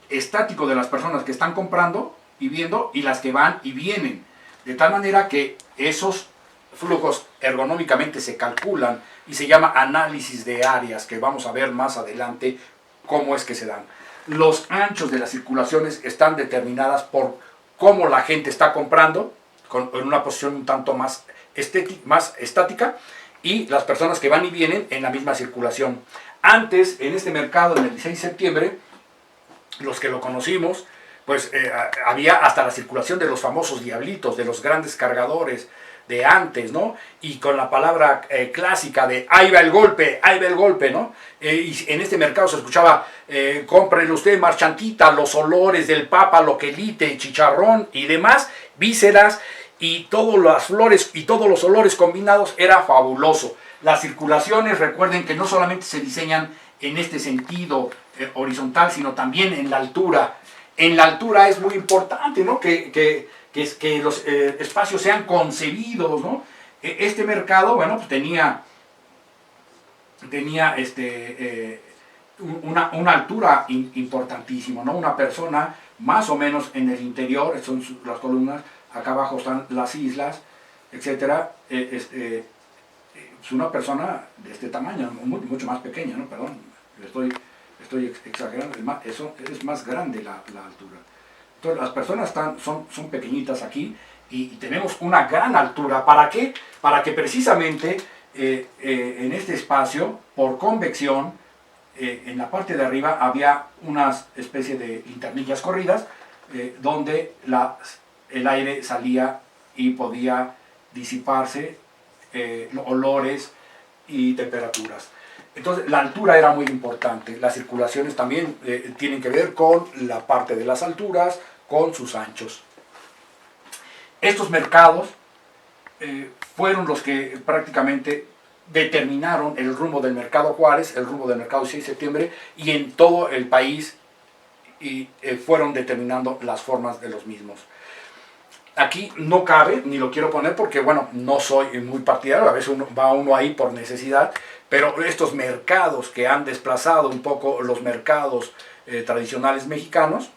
estático de las personas que están comprando y viendo y las que van y vienen. De tal manera que esos flujos ergonómicamente se calculan y se llama análisis de áreas, que vamos a ver más adelante cómo es que se dan. Los anchos de las circulaciones están determinadas por cómo la gente está comprando, en una posición un tanto más estática, y las personas que van y vienen en la misma circulación. Antes, en este mercado, en el 16 de septiembre, los que lo conocimos, pues había hasta la circulación de los famosos diablitos, de los grandes cargadores de antes, ¿no? Y con la palabra clásica de ahí va el golpe, ¿no? Y en este mercado se escuchaba, cómprele usted marchantita, los olores del papa, loquelite, chicharrón y demás, vísceras, y todas las flores y todos los olores combinados, era fabuloso. Las circulaciones, recuerden que no solamente se diseñan en este sentido horizontal, sino también en la altura. En la altura es muy importante, ¿no? que los espacios sean concebidos, ¿no? Este mercado, bueno, pues tenía una altura importantísima, ¿no? Una persona más o menos en el interior, son las columnas, acá abajo están las islas, etcétera. Es una persona de este tamaño, mucho más pequeña, ¿no? Perdón, estoy exagerando, es más grande la altura. Entonces las personas son pequeñitas aquí y tenemos una gran altura. ¿Para qué? Para que precisamente en este espacio, por convección, en la parte de arriba había una especie de linternillas corridas donde el aire salía y podía disiparse olores y temperaturas. Entonces la altura era muy importante. Las circulaciones también tienen que ver con la parte de las alturas, con sus anchos. Estos mercados fueron los que prácticamente determinaron el rumbo del mercado Juárez, el rumbo del mercado 16 de septiembre, y en todo el país fueron determinando las formas de los mismos. Aquí no cabe, ni lo quiero poner porque, bueno, no soy muy partidario, a veces va uno ahí por necesidad, pero estos mercados que han desplazado un poco los mercados tradicionales mexicanos,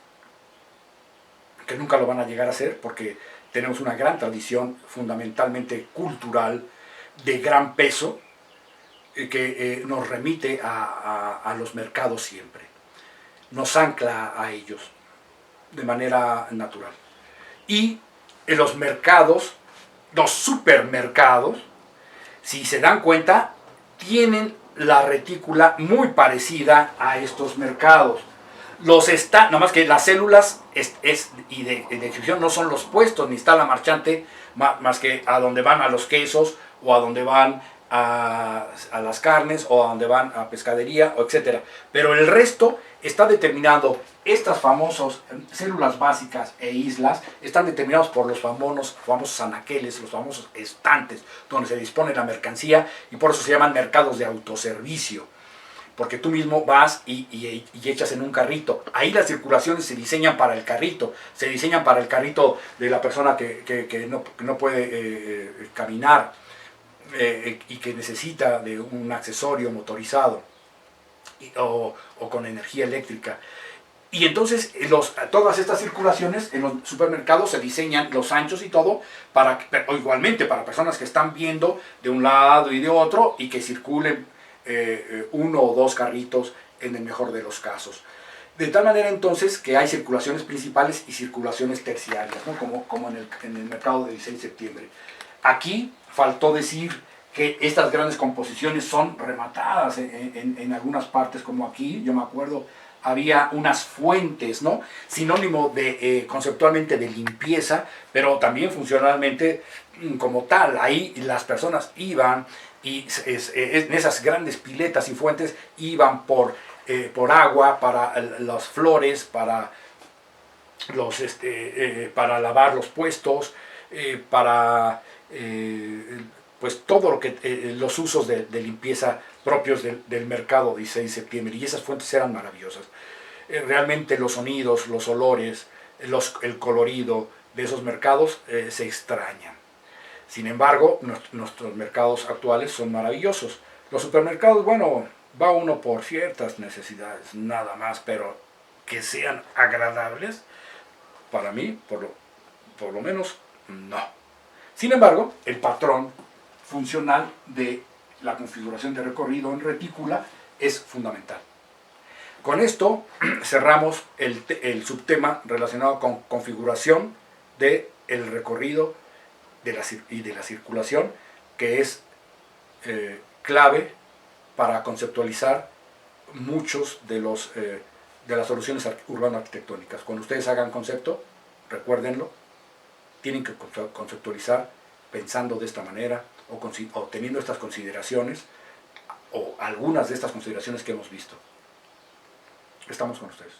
que nunca lo van a llegar a hacer porque tenemos una gran tradición fundamentalmente cultural, de gran peso, que nos remite a los mercados siempre, nos ancla a ellos de manera natural. Y en los mercados, los supermercados, si se dan cuenta, tienen la retícula muy parecida a estos mercados. Nomás que las células y de exhibición no son los puestos, ni está la marchante, más que a donde van a los quesos, o a donde van a las carnes, o a donde van a pescadería, etc. Pero el resto está determinado. Estas famosas células básicas e islas están determinados por los famosos anaqueles, los famosos estantes, donde se dispone la mercancía, y por eso se llaman mercados de autoservicio, porque tú mismo vas y echas en un carrito. Ahí las circulaciones se diseñan para el carrito, se diseñan para el carrito de la persona que no puede caminar y que necesita de un accesorio motorizado o con energía eléctrica. Y entonces todas estas circulaciones en los supermercados se diseñan los anchos y todo, o igualmente para personas que están viendo de un lado y de otro, y que circulen uno o dos carritos en el mejor de los casos. De tal manera entonces que hay circulaciones principales y circulaciones terciarias, ¿no? como en el mercado del 16 de septiembre. Aquí faltó decir que estas grandes composiciones son rematadas en algunas partes, como aquí, yo me acuerdo, había unas fuentes, ¿no? Sinónimo conceptualmente de limpieza, pero también funcionalmente como tal. Ahí las personas iban y en esas grandes piletas y fuentes iban por agua, para las flores, para lavar los puestos, para pues todo lo que los usos de limpieza propios del mercado 16 de septiembre, y esas fuentes eran maravillosas. Realmente los sonidos, los olores, el colorido de esos mercados se extrañan. Sin embargo, nuestros mercados actuales son maravillosos. Los supermercados, bueno, va uno por ciertas necesidades, nada más, pero que sean agradables, para mí, por lo menos, no. Sin embargo, el patrón funcional de la configuración de recorrido en retícula es fundamental. Con esto cerramos el subtema relacionado con configuración del recorrido y de la circulación, que es clave para conceptualizar muchos de las soluciones urbano-arquitectónicas. Cuando ustedes hagan concepto, recuérdenlo, tienen que conceptualizar pensando de esta manera o teniendo estas consideraciones o algunas de estas consideraciones que hemos visto. Estamos con ustedes.